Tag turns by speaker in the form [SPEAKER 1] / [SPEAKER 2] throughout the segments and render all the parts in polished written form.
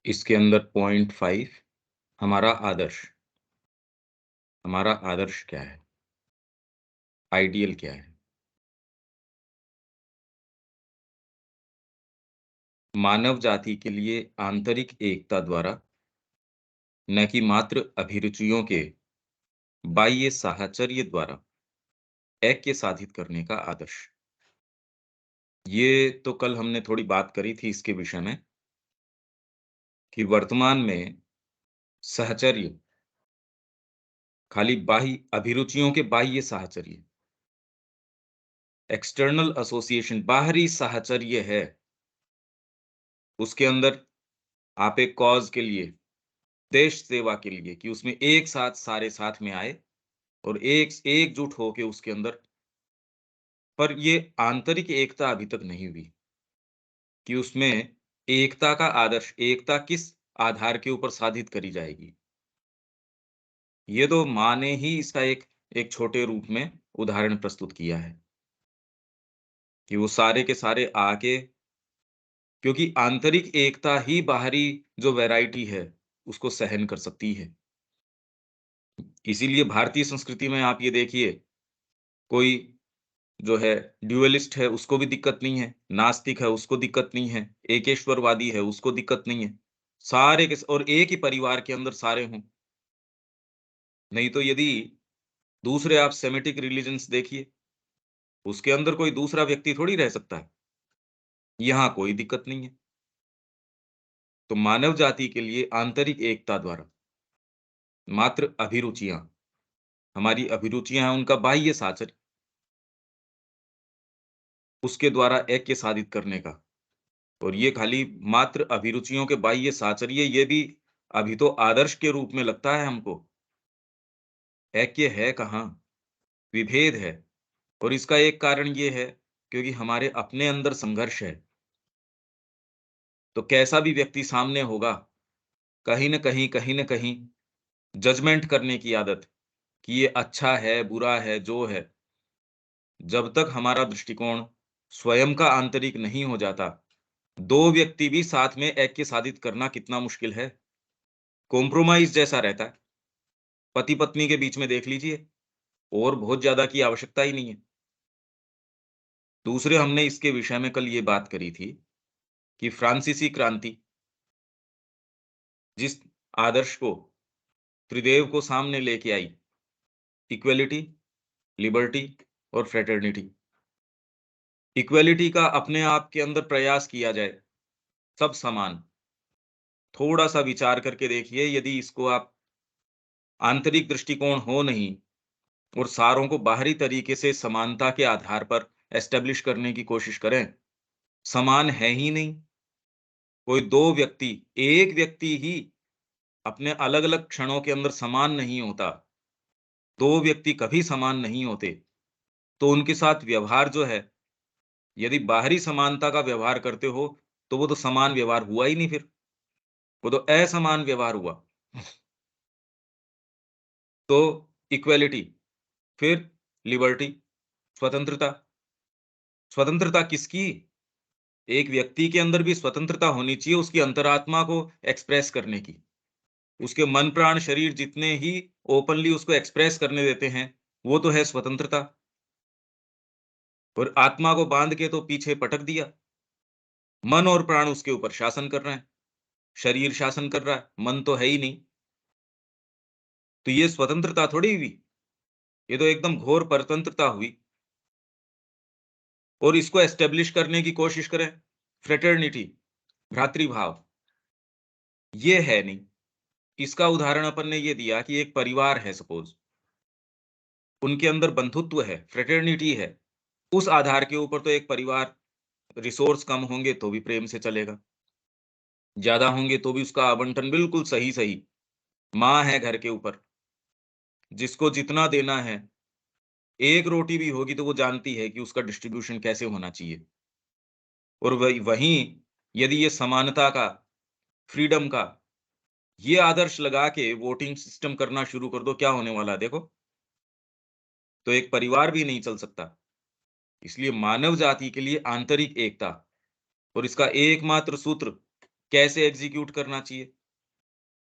[SPEAKER 1] इसके अंदर पॉइंट 5 हमारा आदर्श। हमारा आदर्श क्या है? आइडियल क्या है? मानव जाति के लिए आंतरिक एकता द्वारा न कि मात्र अभिरुचियों के बाह्य साहचर्य द्वारा ऐक्य साधित करने का आदर्श। ये तो कल हमने थोड़ी बात करी थी इसके विषय में कि वर्तमान में साहचर्य खाली बाह्य अभिरुचियों के बाह्य साहचर्य, एक्सटर्नल एसोसिएशन बाहरी साहचर्य है। उसके अंदर आप एक कॉज के लिए, देश सेवा के लिए कि उसमें एक साथ सारे साथ में आए और एकजुट होके उसके अंदर, पर ये आंतरिक एकता अभी तक नहीं हुई कि उसमें एकता का आदर्श, एकता किस आधार के ऊपर साधित करी जाएगी। ये तो माँ ने ही इसका एक एक छोटे रूप में उदाहरण प्रस्तुत किया है कि वो सारे के सारे आके, क्योंकि आंतरिक एकता ही बाहरी जो वैरायटी है, उसको सहन कर सकती है। इसीलिए भारतीय संस्कृति में आप ये देखिए, कोई जो है ड्यूअलिस्ट है उसको भी दिक्कत नहीं है, नास्तिक है उसको दिक्कत नहीं है, एकेश्वरवादी है उसको दिक्कत नहीं है। सारे के और एक ही परिवार के अंदर सारे हों। नहीं तो यदि दूसरे आप सेमिटिक रिलिजन्स देखिए, उसके अंदर कोई दूसरा व्यक्ति थोड़ी रह सकता है। यहाँ कोई दिक्कत नहीं है। तो मानव जाति के लिए आंतरिक एकता द्वारा मात्र अभिरुचियाँ, हमारी अभिरुचियाँ हैं उनका बाह्य साचर, उसके द्वारा ऐक्य साधित करने का। और ये खाली मात्र अभिरुचियों के बाह्य साचर्य, ये भी अभी तो आदर्श के रूप में लगता है हमको। ऐक्य है कहाँ? विभेद है। और इसका एक कारण ये है क्योंकि हमारे अपने अंदर संघर्ष है। तो कैसा भी व्यक्ति सामने होगा, कहीं न कहीं जजमेंट करने की आदत कि ये अच्छा है, बुरा है, जो है। जब तक हमारा दृष्टिकोण स्वयं का आंतरिक नहीं हो जाता, 2 व्यक्ति भी साथ में ऐक्य साधित करना कितना मुश्किल है। कॉम्प्रोमाइज़ जैसा रहता है। पति-पत्नी के बीच में देख लीजिए, और बहुत ज़्यादा की आवश्यकता ही नहीं है। दूसरे हमने इसके विषय में कल ये बात करी थी कि फ्रांसीसी क्रांति जिस आदर्श को, त्रिदेव को सामने लेके आई, इक्वालिटी, लिबर्टी और फ्रेटर्निटी। इक्वालिटी का अपने आप के अंदर प्रयास किया जाए, सब समान। थोड़ा-सा विचार करके देखिए, यदि इसको आप आंतरिक दृष्टिकोण हो नहीं और सारों को बाहरी तरीके से समानता के आधार पर एस्टेब्लिश करने की कोशिश करें, समान है ही नहीं। कोई 2 व्यक्ति, एक व्यक्ति ही अपने अलग-अलग क्षणों के अंदर समान नहीं होता। 2 व्यक्ति कभी समान नहीं होते। तो उनके साथ व्यवहार जो है, यदि बाहरी समानता का व्यवहार करते हो, तो वो तो समान व्यवहार हुआ ही नहीं फिर। वो तो असमान व्यवहार हुआ। तो इक्वालिटी, फिर लिबर्टी, स्वतंत्रता। स्वतंत्रता किसकी? एक व्यक्ति के अंदर भी स्वतंत्रता होनी चाहिए उसकी अंतरात्मा को एक्सप्रेस करने की। उसके मन, प्राण, शरीर जितने ही ओपनली उसको एक्सप्रेस करने देते हैं, वो तो है स्वतंत्रता। और आत्मा को बाँध के तो पीछे पटक दिया। मन और प्राण उसके ऊपर शासन कर रहे हैं, शरीर शासन कर रहा है, मन तो है ही नहीं। तो ये स्वतंत्रता थोड़ी हुई, ये तो एकदम घोर परतंत्रता हुई। और इसको एस्टेब्लिश करने की कोशिश करें, फ्रेटर्निटी, भ्रातृभाव, ये है नहीं। इसका उदाहरण अपन ने ये दिया कि एक परिवार है सपोज़, उनके अंदर बंधुत्व है, फ्रेटर्निटी है। उस आधार के ऊपर तो एक परिवार, रिसोर्स कम होंगे तो भी प्रेम से चलेगा, ज़्यादा होंगे तो भी उसका आवंटन बिल्कुल सही-सही। माँ है घर के ऊपर, जिसको जितना देना है, एक रोटी भी होगी तो वो जानती है कि उसका डिस्ट्रीब्यूशन कैसे होना चाहिए। और वहीं यदि ये समानता का, फ्रीडम का, ये आदर्श लगा के वोटिंग सिस्टम करना शुरू कर दो, क्या होने वाला है देखो? तो एक परिवार भी नहीं चल सकता। इसलिए मानव जाति के लिए आंतरिक एकता और इसका एकमात्र सूत्र कैसे एग्जीक्यूट करना चाहिए।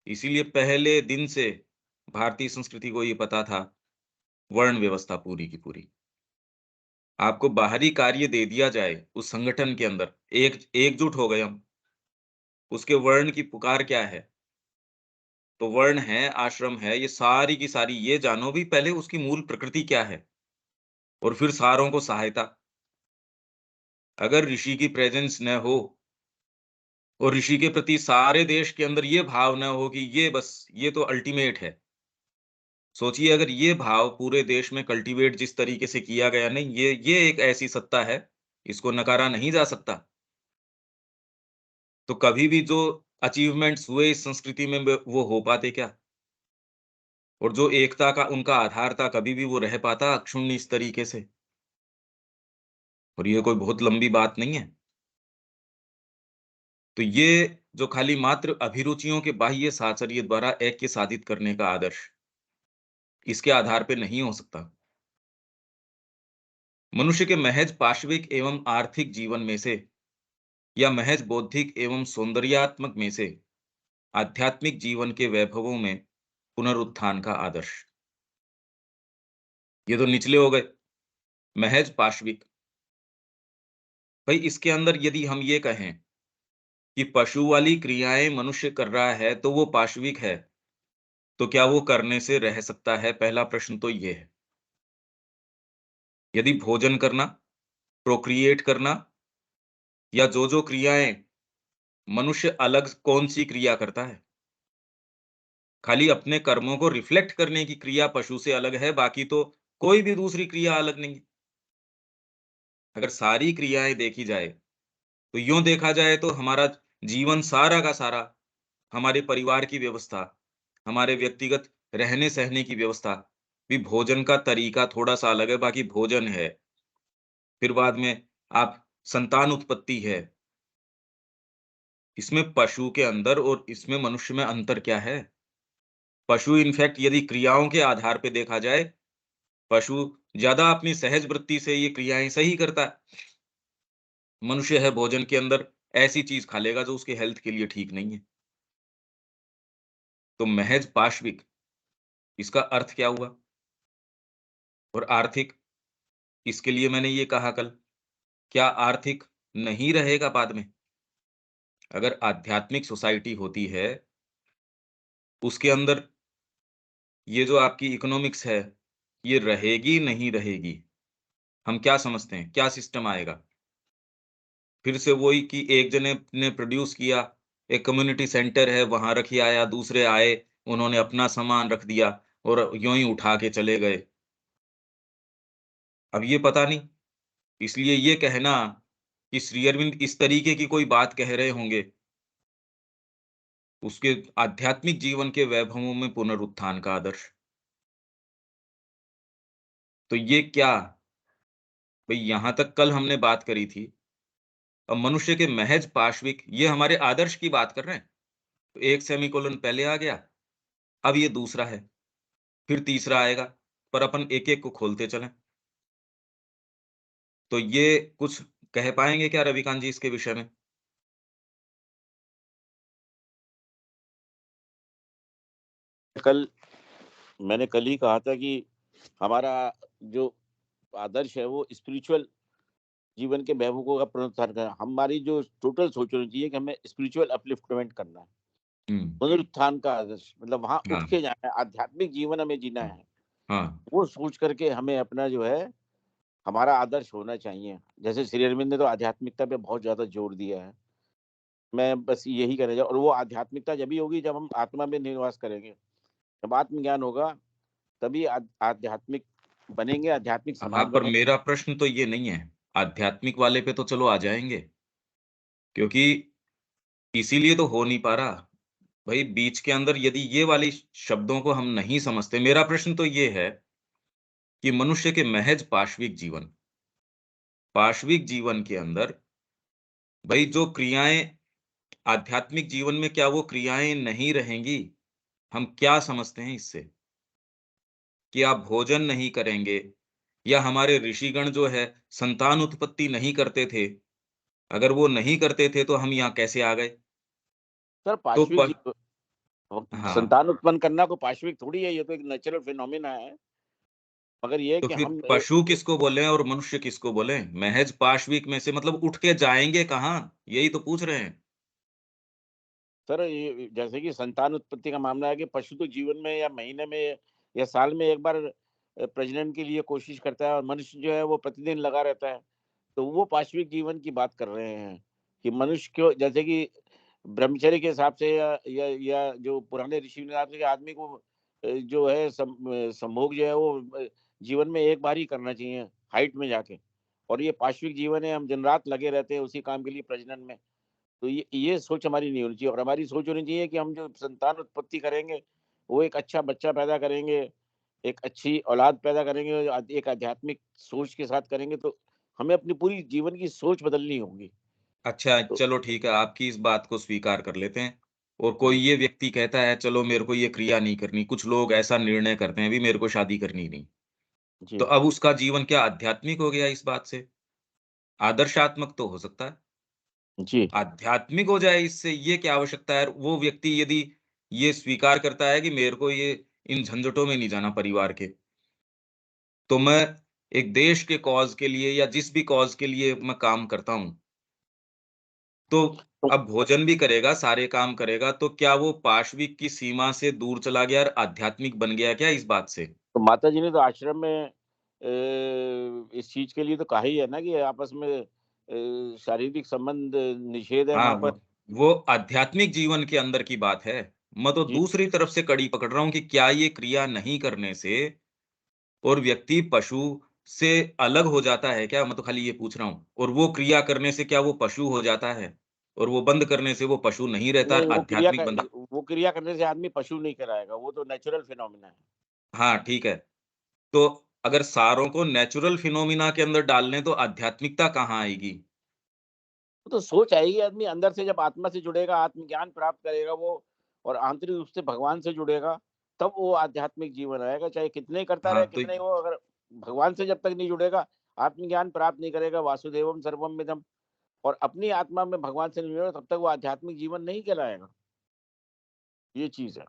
[SPEAKER 1] इसीलिए पहले दिन से भारतीय संस्कृति को ये पता था, वर्ण व्यवस्था पूरी की पूरी। आपको बाहरी कार्य दे दिया जाए उस संगठन के अंदर, एकजुट हो गए हम, उसके वर्ण की पुकार क्या है? तो वर्ण है, आश्रम है, ये सारी की सारी ये जानो भी पहले उसकी मूल प्रकृति क्या है और फिर सारों को सहायता। अगर ऋषि की प्रेजेंस न हो और ऋषि के प्रति सारे देश के अंदर ये भाव न हो कि ये बस, ये तो अल्टीमेट है। सोचिए अगर ये भाव पूरे देश में कल्टीवेट जिस तरीके से किया गया, नहीं ये एक ऐसी सत्ता है, इसको नकारा नहीं जा सकता। तो कभी भी जो अचीवमेंट्स हुए इस संस्कृति में वो हो पाते क्या? और जो एकता का उनका आधार था, कभी भी वो रह पाता अक्षुण्ण इस तरीके से? और ये कोई बहुत लंबी बात नहीं है। तो ये जो खाली मात्र अभिरुचियों के बाह्य साहचर्य द्वारा ऐक्य साधित करने का आदर्श, इसके आधार पे नहीं हो सकता। मनुष्य के महज पाशविक एवं आर्थिक जीवन में से या महज बौद्धिक एवं सौंदर्यात्मक में से आध्यात्मिक जीवन के वैभवों में पुनरुत्थान का आदर्श। ये तो निचले हो गए, महज पाशविक। भाई इसके अंदर यदि हम ये कहें कि पशु वाली क्रियाएं मनुष्य कर रहा है तो वो पाशविक है, तो क्या वो करने से रह सकता है? पहला प्रश्न तो ये है। यदि भोजन करना, प्रोक्रिएट करना या जो क्रियाएं मनुष्य अलग कौन सी क्रिया करता है? खाली अपने कर्मों को रिफ्लेक्ट करने की क्रिया पशु से अलग है, बाकी तो कोई भी दूसरी क्रिया अलग नहीं है। अगर सारी क्रियाएं देखी जाए तो यूं देखा जाए तो हमारा जीवन सारा का सारा, हमारे परिवार की व्यवस्था, हमारे व्यक्तिगत रहने सहने की व्यवस्था भी भोजन का तरीका थोड़ा सा अलग है, बाकी भोजन है। फिर बाद में आप संतान उत्पत्ति है। इसमें पशु के अंदर और इसमें मनुष्य में अंतर क्या है? पशु इनफैक्ट यदि क्रियाओं के आधार पे देखा जाए, पशु ज्यादा अपनी सहज वृत्ति से ये क्रियाएं सही करता है। मनुष्य है भोजन के अंदर ऐसी चीज खा लेगा जो उसके हेल्थ के लिए ठीक नहीं है। तो महज पाश्विक, इसका अर्थ क्या हुआ? और आर्थिक, इसके लिए मैंने ये कहा कल, क्या आर्थिक नहीं रहेगा बाद में? अगर आध्यात्मिक सोसाइटी होती है, उसके अंदर ये जो आपकी इकोनॉमिक्स है, ये रहेगी नहीं रहेगी? हम क्या समझते हैं, क्या सिस्टम आएगा? फिर से वही कि एक जने ने प्रोड्यूस किया, एक कम्युनिटी सेंटर है, वहां रखी आया, दूसरे आए, उन्होंने अपना सामान रख दिया और यूं ही उठा के चले गए। अब ये पता नहीं, इसलिए ये कहना कि श्री अरविंद इस तरीके की कोई बात कह रहे होंगे, उसके आध्यात्मिक जीवन के वैभवों में पुनरुत्थान का आदर्श, तो ये क्या? भाई यहां तक कल हमने बात करी थी, अब मनुष्य के महज पाश्विक, ये हमारे आदर्श की बात कर रहे हैं। तो एक सेमीकोलन पहले आ गया, अब ये दूसरा है, फिर तीसरा आएगा, पर अपन एक-एक को खोलते चलें। तो ये कुछ कह पाएँगे क्या रविकांत जी इसके विषय में?
[SPEAKER 2] कल मैंने कल ही कहा था कि हमारा जो आदर्श है वो स्पिरिचुअल जीवन के महबूबों का पुनरुत्थान करना। हमारी जो टोटल सोच होनी चाहिए कि हमें स्पिरिचुअल अपलिफ्टमेंट करना है,
[SPEAKER 1] हुँ,
[SPEAKER 2] पुनरुत्थान का आदर्श मतलब वहां उठ
[SPEAKER 1] हाँ,
[SPEAKER 2] के जाना है, आध्यात्मिक जीवन हमें जीना
[SPEAKER 1] हाँ,
[SPEAKER 2] है।
[SPEAKER 1] हाँ,
[SPEAKER 2] वो सोच करके हमें अपना जो है हमारा आदर्श होना चाहिए। जैसे श्री अरविंद ने तो आध्यात्मिकता पे बहुत ज्यादा जोर दिया है। मैं बस यही कहना चाहूँ, और वो आध्यात्मिकता जब ही होगी जब हम आत्मा में निवास करेंगे, जब आत्मज्ञान होगा तभी आध्यात्मिक बनेंगे, आध्यात्मिक
[SPEAKER 1] हाँ,
[SPEAKER 2] समाज
[SPEAKER 1] पर
[SPEAKER 2] बनेगा।
[SPEAKER 1] मेरा प्रश्न तो ये नहीं है, आध्यात्मिक वाले पे तो चलो आ जाएँगे, क्योंकि इसीलिए तो हो नहीं पा रहा। भई बीच के अंदर यदि ये वाली शब्दों को हम नहीं समझते, मेरा प्रश्न तो ये है कि मनुष्य के महज पाश्विक जीवन के अंदर भई जो क्रियाएँ आध्यात्मिक जीवन में, क्या वो क्रियाएँ नहीं रहेंगी? हम क्या समझते हैं इससे? कि आप भोजन नहीं करेंगे या हमारे ऋषिगण जो है संतान उत्पत्ति नहीं करते थे, अगर वो नहीं करते थे तो हम यहाँ कैसे आ गए?
[SPEAKER 2] सर
[SPEAKER 1] तो
[SPEAKER 2] पाश्विक
[SPEAKER 1] प हाँ,
[SPEAKER 2] संतान उत्पन्न करना को पाश्विक थोड़ी है, ये तो एक नेचुरल फिनोमिना है। मगर ये है
[SPEAKER 1] तो
[SPEAKER 2] कि
[SPEAKER 1] फिर
[SPEAKER 2] हम
[SPEAKER 1] पशु किसको बोलें और मनुष्य किसको बोलें? महज़ पाशविक में से मतलब उठ के जाएँगे कहाँ? यही तो पूछ रहे हैं।
[SPEAKER 2] सर ये जैसे कि संतान उत्पत्ति का मामला है कि पशु तो जीवन में या महीने में या साल में एक बार प्रजनन के लिए कोशिश करता है और मनुष्य जो है वो प्रतिदिन लगा रहता है। तो वो पाश्विक जीवन की बात कर रहे हैं कि मनुष्य को जैसे कि ब्रह्मचर्य के हिसाब से या जो पुराने ऋषि ने कि आदमी को जो है संभोग जो है वो जीवन में एक बार ही करना चाहिए हाइट में जाके। और ये पाश्विक जीवन है, हम दिन रात लगे रहते हैं उसी काम के लिए प्रजनन में। तो ये सोच हमारी नहीं होनी चाहिए और हमारी सोच होनी चाहिए कि हम जो संतान उत्पत्ति करेंगे, वो एक अच्छा बच्चा पैदा करेंगे, एक अच्छी औलाद पैदा करेंगे, एक आध्यात्मिक सोच के साथ करेंगे, तो हमें अपनी पूरी जीवन की सोच बदलनी होगी।
[SPEAKER 1] अच्छा,
[SPEAKER 2] तो
[SPEAKER 1] चलो ठीक है, आपकी इस बात को स्वीकार कर लेते हैं। और कोई
[SPEAKER 2] जी,
[SPEAKER 1] ये व्यक्ति कहता है चलो मेरे को ये क्रिया नहीं करनी, कुछ लोग ऐसा निर्णय करते हैं अभी मेरे को शादी करनी नहीं। तो
[SPEAKER 2] जी,
[SPEAKER 1] अब उसका जीवन क्या आध्यात्मिक हो गया इस बात से? आदर्शात्मक तो हो सकता है।
[SPEAKER 2] जी।
[SPEAKER 1] आध्यात्मिक हो जाए इससे ये क्या आवश्यकता है? वो व्यक्ति यदि ये स्वीकार करता है कि मेरे को ये इन झंझटों में नहीं जाना परिवार के, तो मैं एक देश के कॉज़ के लिए या जिस भी कॉज़ के लिए मैं काम करता हूँ, तो
[SPEAKER 2] तो
[SPEAKER 1] अब भोजन भी करेगा, सारे काम करेगा, तो क्या वो पाशविक की सीमा से दूर चला गया और आध्यात्मिक बन गया क्या इस बात से?
[SPEAKER 2] माताजी ने तो आश्रम में इस चीज़ के लिए तो कहा ही है ना कि आपस में शारीरिक संबंध निषेध है
[SPEAKER 1] हाँ,
[SPEAKER 2] वहाँ पर।
[SPEAKER 1] वो आध्यात्मिक जीवन के अंदर की बात है। मैं तो
[SPEAKER 2] जी,
[SPEAKER 1] दूसरी तरफ से कड़ी पकड़ रहा हूँ कि क्या ये क्रिया नहीं करने से और व्यक्ति पशु से अलग हो जाता है क्या? मैं तो खाली ये पूछ रहा हूँ। और वो क्रिया करने से क्या वो पशु हो जाता है? और वो बंद करने से वो पशु नहीं रहता,
[SPEAKER 2] नहीं
[SPEAKER 1] आध्यात्मिक बंदा
[SPEAKER 2] वो क्रिया करने से आदमी पशु नहीं कहलाएगा, वो तो नेचुरल फिनोमिना है।
[SPEAKER 1] हाँ, ठीक है। तो अगर सारों को नेचुरल फिनोमिना के अंदर डाल लें तो आध्यात्मिकता कहाँ आएगी?
[SPEAKER 2] वो तो सोच आएगी आदमी अंदर से जब आत्मा से जुड़ेगा, आत्मज्ञान प्राप्त करेगा वो और आंतरिक रूप से भगवान से जुड़ेगा, तब वो आध्यात्मिक जीवन आएगा। चाहे कितने ही करता
[SPEAKER 1] हाँ,
[SPEAKER 2] रहे, कितने ही वो अगर भगवान से जब तक नहीं जुड़ेगा, आत्मज्ञान प्राप्त नहीं करेगा, वासुदेवम सर्वमिदं और अपनी आत्मा में भगवान से नहीं जुड़ेगा, तब तक वो आध्यात्मिक जीवन नहीं कहलाएगा। ये चीज़ है।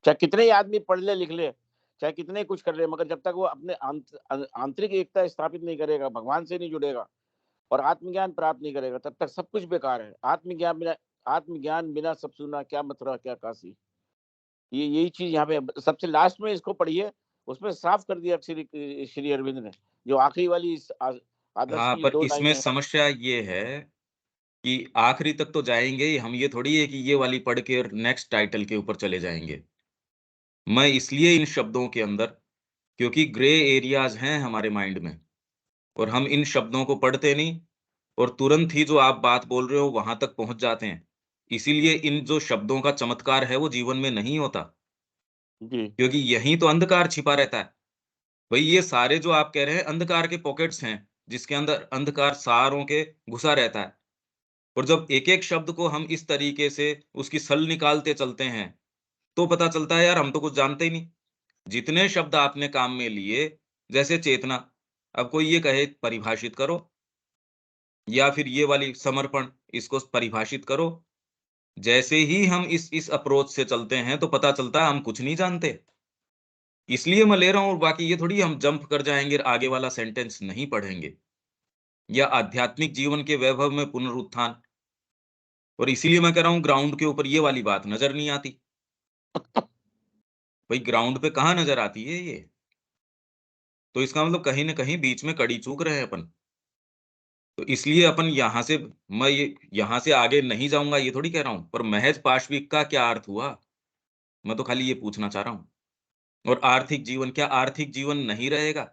[SPEAKER 2] चाहे कितने ही आदमी पढ़ ले, लिख ले, चाहे कितने ही कुछ कर ले, मगर जब तक वो अपने आंतरिक एकता स्थापित नहीं करेगा, भगवान से नहीं जुड़ेगा और आत्मज्ञान प्राप्त नहीं करेगा, तब तक सब कुछ बेकार है। आत्मज्ञान बिना सब सूना, क्या मथुरा क्या काशी। ये यही चीज़ यहाँ पे सबसे लास्ट में इसको पढ़िए, उसमें साफ कर दिया श्री अरविंद ने, जो आखिरी वाली इस आदर्श
[SPEAKER 1] हाँ,
[SPEAKER 2] की
[SPEAKER 1] पर
[SPEAKER 2] 2
[SPEAKER 1] इसमें
[SPEAKER 2] लाइनें हैं।
[SPEAKER 1] समस्या ये है कि आखिरी तक तो जाएँगे ही, हम ये थोड़ी है कि ये वाली पढ़ के और नेक्स्ट टाइटल के ऊपर चले जाएँगे। मैं इसलिए इन शब्दों के अंदर क्योंकि ग्रे एरियाज़ हैं हमारे माइंड में और हम इन शब्दों को पढ़ते नहीं और तुरंत ही जो आप बात बोल रहे हो वहाँ तक पहुँच जाते हैं। इसीलिए इन जो शब्दों का चमत्कार है वो जीवन में नहीं होता,
[SPEAKER 2] जी,
[SPEAKER 1] क्योंकि यहीं तो अंधकार छिपा रहता है। भई ये सारे जो आप कह रहे हैं अंधकार के पॉकेट्स हैं, जिसके अंदर अंधकार सारों के घुसा रहता है। और जब एक-एक शब्द को हम इस तरीके से उसकी सल निकालते चलते हैं, तो पता चलता है यार हम तो कुछ जानते ही नहीं। जितने शब्द आपने काम में लिए, जैसे चेतना, अब कोई ये कहे परिभाषित करो या फिर ये वाली समर्पण, इसको परिभाषित करो। जैसे ही हम इस अप्रोच से चलते हैं, तो पता चलता है हम कुछ नहीं जानते। इसलिए मैं ले रहा हूँ और बाकी ये थोड़ी हम जंप कर जाएँगे और आगे वाला सेंटेंस नहीं पढ़ेंगे या आध्यात्मिक जीवन के वैभव में पुनरुत्थान और इसीलिए मैं कह रहा हूँ ग्राउंड के ऊपर ये वाली बात नज़र नहीं आती। भई ग्राउंड पे कहाँ नज़र आती है ये? तो इसका मतलब कहीं न कहीं बीच में कड़ी चूक रहे हैं अपन। तो इसलिए अपन यहाँ से मैं ये यहाँ से आगे नहीं जाऊँगा ये थोड़ी कह रहा हूँ, पर महज़ पाशविक का क्या अर्थ हुआ? मैं तो खाली ये पूछना चाह रहा हूँ। और आर्थिक जीवन, क्या आर्थिक जीवन नहीं रहेगा?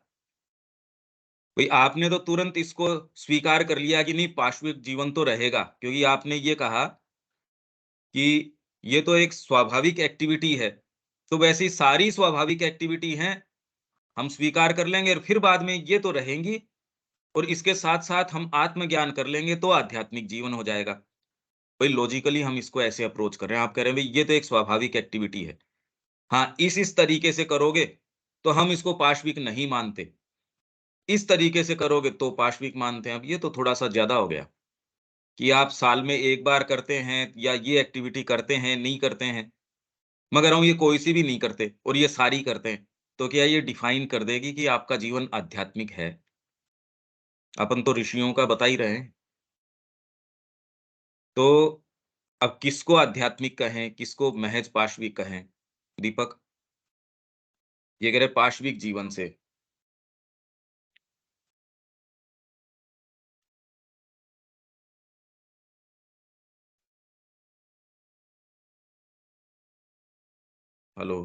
[SPEAKER 1] भई आपने तो तुरंत इसको स्वीकार कर लिया कि नहीं पाशविक जीवन तो रहेगा, क्योंकि आपने ये कहा कि ये तो एक स्वाभाविक एक्टिविटी है। तो वैसी सारी स्वाभाविक एक्टिविटी हैं, हम स्वीकार कर लेंगे और फिर बाद में ये तो रहेंगी और इसके साथ-साथ हम आत्मज्ञान कर लेंगे तो आध्यात्मिक जीवन हो जाएगा। भई लॉजिकली हम इसको ऐसे अप्रोच कर रहे हैं। आप कह रहे हैं भई ये तो एक स्वाभाविक एक्टिविटी है। हाँ, इस तरीके से करोगे तो हम इसको पाशविक नहीं मानते। इस तरीके से करोगे तो पाशविक मानते हैं। अब ये तो थोड़ा-सा ज़्यादा हो गया। कि आप साल में 1 बार करते हैं या ये एक्टिविटी करते हैं, नहीं करते हैं। मैं कह रहा हूँ ये कोई-सी भी नहीं करते और ये सारी करते हैं, तो क्या ये डिफाइन कर देगी कि आपका जीवन आध्यात्मिक है? अपन तो ऋषियों का बता ही रहे हैं। तो अब किसको आध्यात्मिक कहें, किसको महज़ पाशविक कहें? दीपक, ये कह रहे पाशविक जीवन से। हेलो,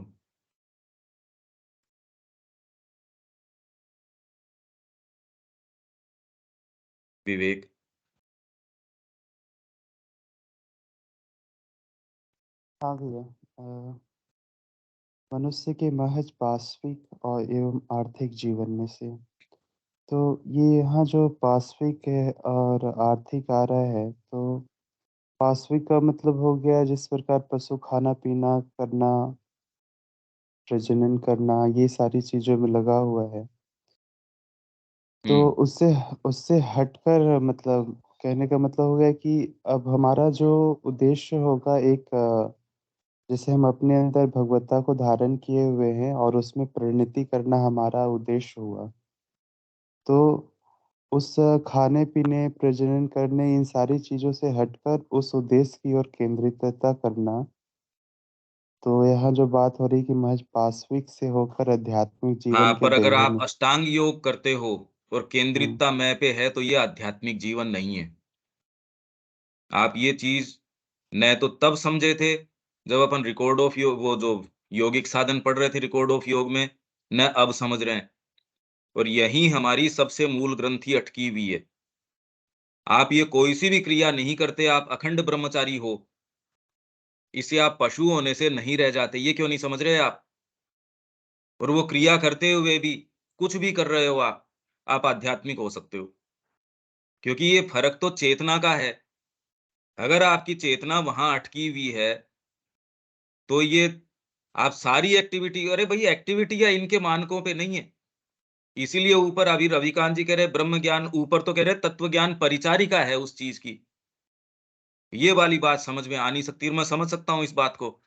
[SPEAKER 1] विवेक,
[SPEAKER 3] हाँ भैया। मनुष्य के महज पाशविक और एवं आर्थिक जीवन में से तो ये यहाँ जो पाशविक है और आर्थिक आ रहा है, तो पाशविक का मतलब हो गया जिस प्रकार पशु खाना-पीना करना, प्रजनन करना, ये सारी चीज़ों में लगा हुआ है। तो
[SPEAKER 1] हुँ,
[SPEAKER 3] उससे उससे हटकर मतलब कहने का मतलब हो गया कि अब हमारा जो उद्देश्य होगा एक जैसे हम अपने अंदर भगवत्ता को धारण किए हुए हैं और उसमें परिणति करना हमारा उद्देश्य हुआ। तो उस खाने-पीने, प्रजनन करने इन सारी चीज़ों से हटकर उस उद्देश्य की ओर केंद्रितता करना, तो यहाँ जो बात हो रही कि महज़ पाशविक से होकर आध्यात्मिक
[SPEAKER 1] हाँ,
[SPEAKER 3] जीवन के
[SPEAKER 1] पर अगर आप
[SPEAKER 3] देहने
[SPEAKER 1] अष्टांग योग करते हो और
[SPEAKER 3] हुँ,
[SPEAKER 1] केंद्रितता मैं पे है, तो ये आध्यात्मिक जीवन नहीं है। आप ये चीज़ न तो तब समझे थे, जब अपन रिकॉर्ड ऑफ योग वो जो योगिक साधन पढ़ रहे थे रिकॉर्ड ऑफ योग में, न अब समझ रहे हैं और यही हमारी सबसे मूल ग्रंथि अटकी हुई है। आप ये कोई-सी भी क्रिया नहीं करते, आप अखंड ब्रह्मचारी हो, इससे आप पशु होने से नहीं रह जाते, ये क्यों नहीं समझ रहे आप? और वो क्रिया करते हुए भी, कुछ भी कर रहे हो आप आध्यात्मिक हो सकते हो, क्योंकि ये फ़र्क तो चेतना का है। अगर आपकी चेतना वहाँ अटकी हुई है, तो ये आप सारी एक्टिविटी अरे भई एक्टिविटी या इनके मानकों पे नहीं है। इसीलिए ऊपर अभी रविकांत जी कह रहे ब्रह्म ज्ञान ऊपर तो कह रहे तत्व ज्ञान परिचारिका है उस चीज़ की। ये वाली बात समझ में आ नहीं सकती और मैं समझ सकता हूँ इस बात को।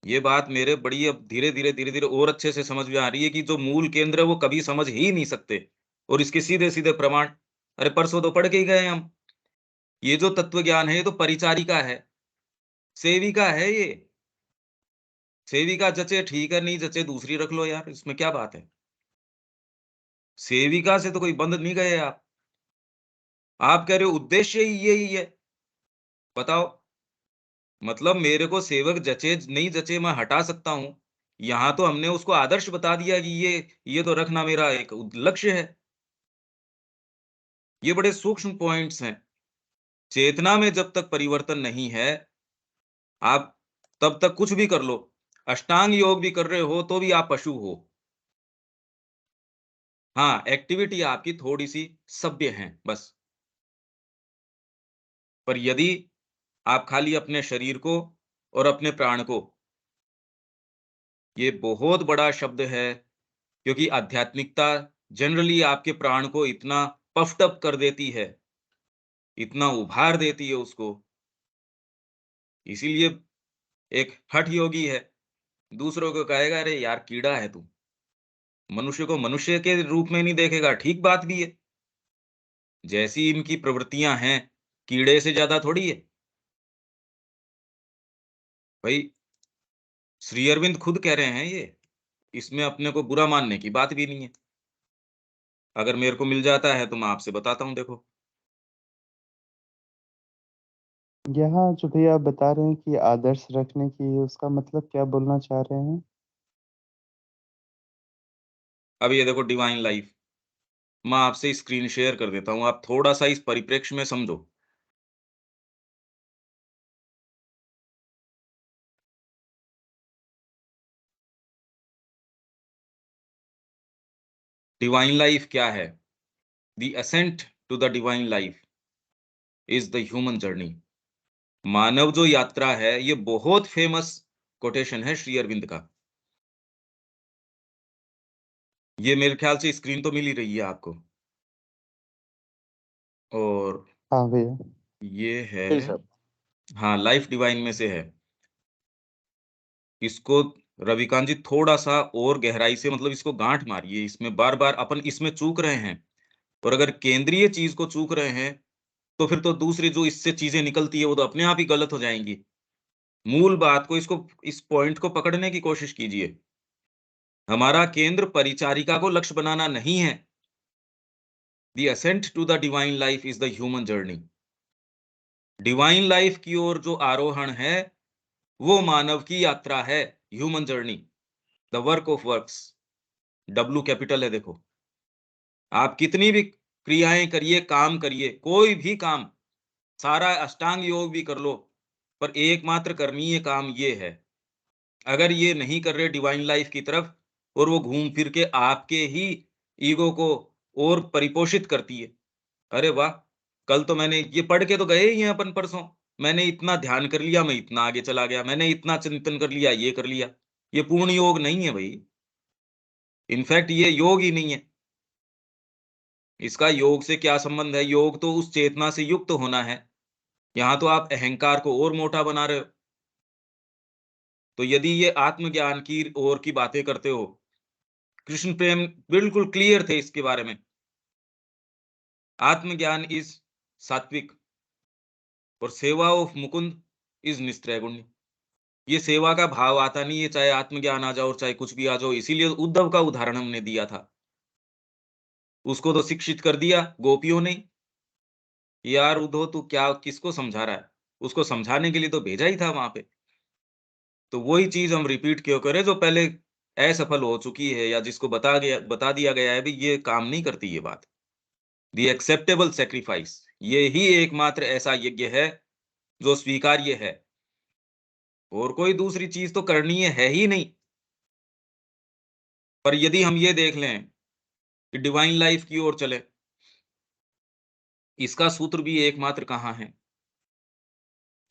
[SPEAKER 1] ये बात मेरे बड़ी अब धीरे-धीरे और अच्छे से समझ में आ रही है कि जो मूल केंद्र है वो कभी समझ ही नहीं सकते और इसके सीधे-सीधे प्रमाण अरे परसों तो पढ़ के ही गए हम। ये जो तत्व ज्ञान है ये तो परिचारिका है, सेविका है ये। सेविका जचे ठीक है, नहीं जचे दूसरी रख लो यार, इसमें क्या बात है? सेविका से तो कोई बंध नहीं गए आप। आप कह रहे हो उद्देश्य ही यही है। बताओ, मतलब मेरे को सेवक जचे नहीं जचे मैं हटा सकता हूँ। यहाँ तो हमने उसको आदर्श बता दिया कि ये तो रखना मेरा एक लक्ष्य है। ये बड़े सूक्ष्म पॉइंट्स हैं। चेतना में जब तक परिवर्तन नहीं है, आप तब तक कुछ भी कर लो। अष्टांग योग भी कर रहे हो तो भी आप पशु हो। हाँ, एक्टिविटी आपकी थोड़ी-सी सभ्य है बस। पर यदि आप खाली अपने शरीर को और अपने प्राण को ये बहुत बड़ा शब्द है क्योंकि आध्यात्मिकता जनरली आपके प्राण को इतना पफ़्ड अप कर देती है, इतना उभार देती है उसको। इसीलिए एक हठ योगी है, दूसरों को कहेगा अरे यार कीड़ा है तू। मनुष्य को मनुष्य के रूप में नहीं देखेगा, ठीक बात भी है। जैसी इनकी प्रवृत्तियाँ हैं, कीड़े से ज़्यादा थोड़ी है। भई श्री अरविंद खुद कह रहे हैं ये, इसमें अपने को बुरा मानने की बात भी नहीं है। अगर मेरे को मिल जाता है तो मैं आपसे बताता हूँ देखो।
[SPEAKER 3] यहाँ जो भैया आप बता रहे हैं कि आदर्श रखने की उसका मतलब क्या बोलना चाह रहे हैं?
[SPEAKER 1] अब ये देखो डिवाइन लाइफ़, मैं आपसे स्क्रीन शेयर कर देता हूँ, आप थोड़ा-सा इस परिप्रेक्ष्य में समझो। डिवाइन लाइफ़ क्या है? The ascent to the divine life is the human journey. मानव जो यात्रा है, ये बहुत फ़ेमस कोटेशन है श्री अरविंद का। ये मेरे ख़्याल से स्क्रीन तो मिल ही रही है आपको और
[SPEAKER 3] हाँ भैया।
[SPEAKER 1] ये
[SPEAKER 2] जी
[SPEAKER 1] है,
[SPEAKER 2] साहब।
[SPEAKER 1] हाँ, लाइफ डिवाइन में से है। इसको रविकांत जी थोड़ा-सा और गहराई से मतलब इसको गाँठ मारिए, इसमें बार-बार अपन इसमें चूक रहे हैं और अगर केंद्रीय चीज़ को चूक रहे हैं, तो फिर तो दूसरी जो इससे चीज़ें निकलती है, वो तो अपने आप ही गलत हो जाएँगी। मूल बात को इसको इस पॉइंट को पकड़ने की कोशिश कीजिए। हमारा केंद्र परिचारिका को लक्ष्य बनाना नहीं है। The ascent to the divine life is the human journey. Divine life की ओर जो आरोहण है, वो मानव की यात्रा है, human journey, the work of works, W capital है देखो। आप कितनी भी क्रियाएँ करिए, काम करिए, कोई भी काम, सारा अष्टांग योग भी कर लो, पर एकमात्र करणीय काम ये है। अगर ये नहीं कर रहे डिवाइन लाइफ की तरफ और वो घूम फिर के आपके ही ईगो को और परिपोषित करती है। अरे वाह! कल तो मैंने ये पढ़ के तो गए ही हैं अपन परसों। मैंने इतना ध्यान कर लिया, मैं इतना आगे चला गया। मैंने इतना चिंतन कर लिया, ये कर लिया। ये पूर्ण योग नहीं है भई। इनफैक्ट ये योग ही नहीं है। इसका योग से क्या संबंध है? योग तो उस चेतना से युक्त होना है। यहाँ तो आप अहंकार को और मोटा बना रहे हो। तो यदि ये आत्मज्ञान की ओर की बातें करते हो, कृष्ण प्रेम बिल्कुल क्लियर थे इसके बारे में। आत्मज्ञान इज सात्विक और सेवा ऑफ मुकुंद इज निस्त्रैगुण्य। ये सेवा का भाव आता नहीं है, चाहे आत्मज्ञान आ जाओ और चाहे कुछ भी आ जाओ। इसीलिए उद्धव का उदाहरण हमने दिया था। उसको तो शिक्षित कर दिया गोपियों ने। यार उद्धव तू क्या किसको समझा रहा है? उसको समझाने के लिए तो भेजा ही था वहां पे। तो वही चीज हम रिपीट क्यों करें जो पहले असफल हो चुकी है या जिसको बता दिया गया है भी ये काम नहीं करती ये बात। द एक्सेप्टेबल सेक्रीफाइस, ये ही एकमात्र ऐसा यज्ञ है जो स्वीकार्य है और कोई दूसरी चीज तो करनी है ही नहीं। पर यदि हम ये देख लें कि डिवाइन लाइफ की ओर चले, इसका सूत्र भी एकमात्र कहाँ है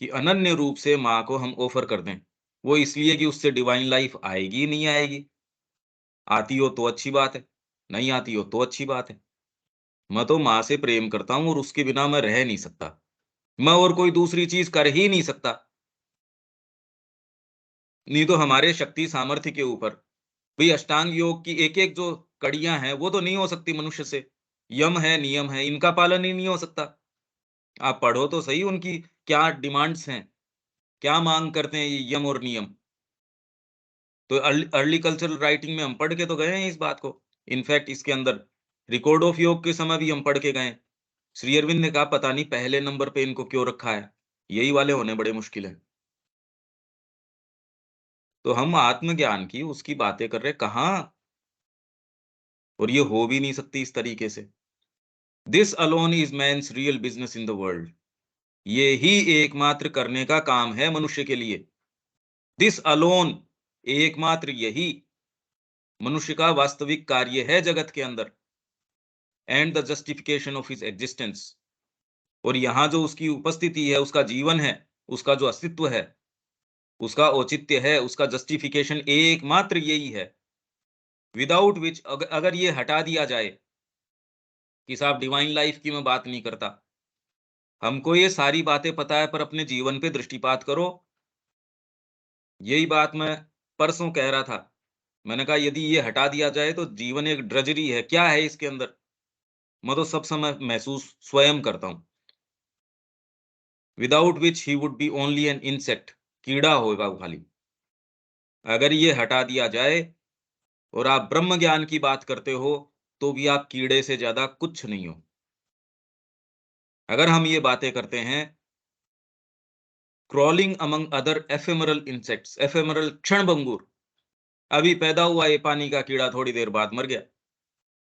[SPEAKER 1] कि अनन्य रूप से माँ को हम ऑफर कर दें। वो इसलिए कि उससे डिवाइन लाइफ आएगी नहीं आएगी। आती हो तो अच्छी बात है, नहीं आती हो तो अच्छी बात है। मैं तो माँ से प्रेम करता हूँ और उसके बिना मैं रह नहीं सकता। मैं और कोई दूसरी चीज कर ही नहीं सकता। नहीं तो हमारे शक्ति सामर्थ्य के ऊपर भाई अष्टांग योग की एक-एक जो कड़ियाँ हैं, वो तो नहीं हो सकती मनुष्य से। यम है, नियम है, इनका पालन ही नहीं हो सकता। आप पढ़ो तो सही उनकी क्या डिमांड्स हैं, क्या माँग करते हैं ये यम और नियम। तो अर्ली अर्ली कल्चरल राइटिंग में हम पढ़ के तो गए हैं इस बात को। इनफैक्ट इसके अंदर रिकॉर्ड ऑफ योग के समय भी हम पढ़ के गए हैं। श्री अरविंद ने कहा पता नहीं पहले नंबर पे इनको क्यों रखा है, यही वाले होने बड़े मुश्किल हैं। तो हम आत्मज्ञान की उसकी बातें कर रहे कहाँ, और ये हो भी नहीं सकती इस तरीके से। This alone is man's real business in the world. ये ही एकमात्र करने का काम है मनुष्य के लिए। दिस अलोन, एकमात्र यही मनुष्य का वास्तविक कार्य है जगत के अंदर। And the justification of his existence, और यहाँ जो उसकी उपस्थिति है, उसका जीवन है, उसका जो अस्तित्व है, उसका औचित्य है, उसका जस्टिफिकेशन एकमात्र यही है। विदाउट विच अगर ये हटा दिया जाए कि साहब डिवाइन लाइफ की मैं बात नहीं करता, हमको ये सारी बातें पता है पर अपने जीवन पे दृष्टिपात करो। यही बात मैं परसों कह रहा था। मैंने कहा यदि ये हटा दिया जाए तो जीवन एक ड्रजरी है। क्या है इसके अंदर? मैं तो सब समय महसूस स्वयं करता हूँ। Without which he would be only an insect, कीड़ा होगा वो खाली। अगर ये हटा दिया जाए और आप ब्रह्म ज्ञान की बात करते हो, तो भी आप कीड़े से ज्यादा कुछ नहीं हो। अगर हम ये बातें करते हैं crawling among other ephemeral insects, ephemeral क्षणभंगुर, अभी पैदा हुआ ये पानी का कीड़ा थोड़ी देर बाद मर गया।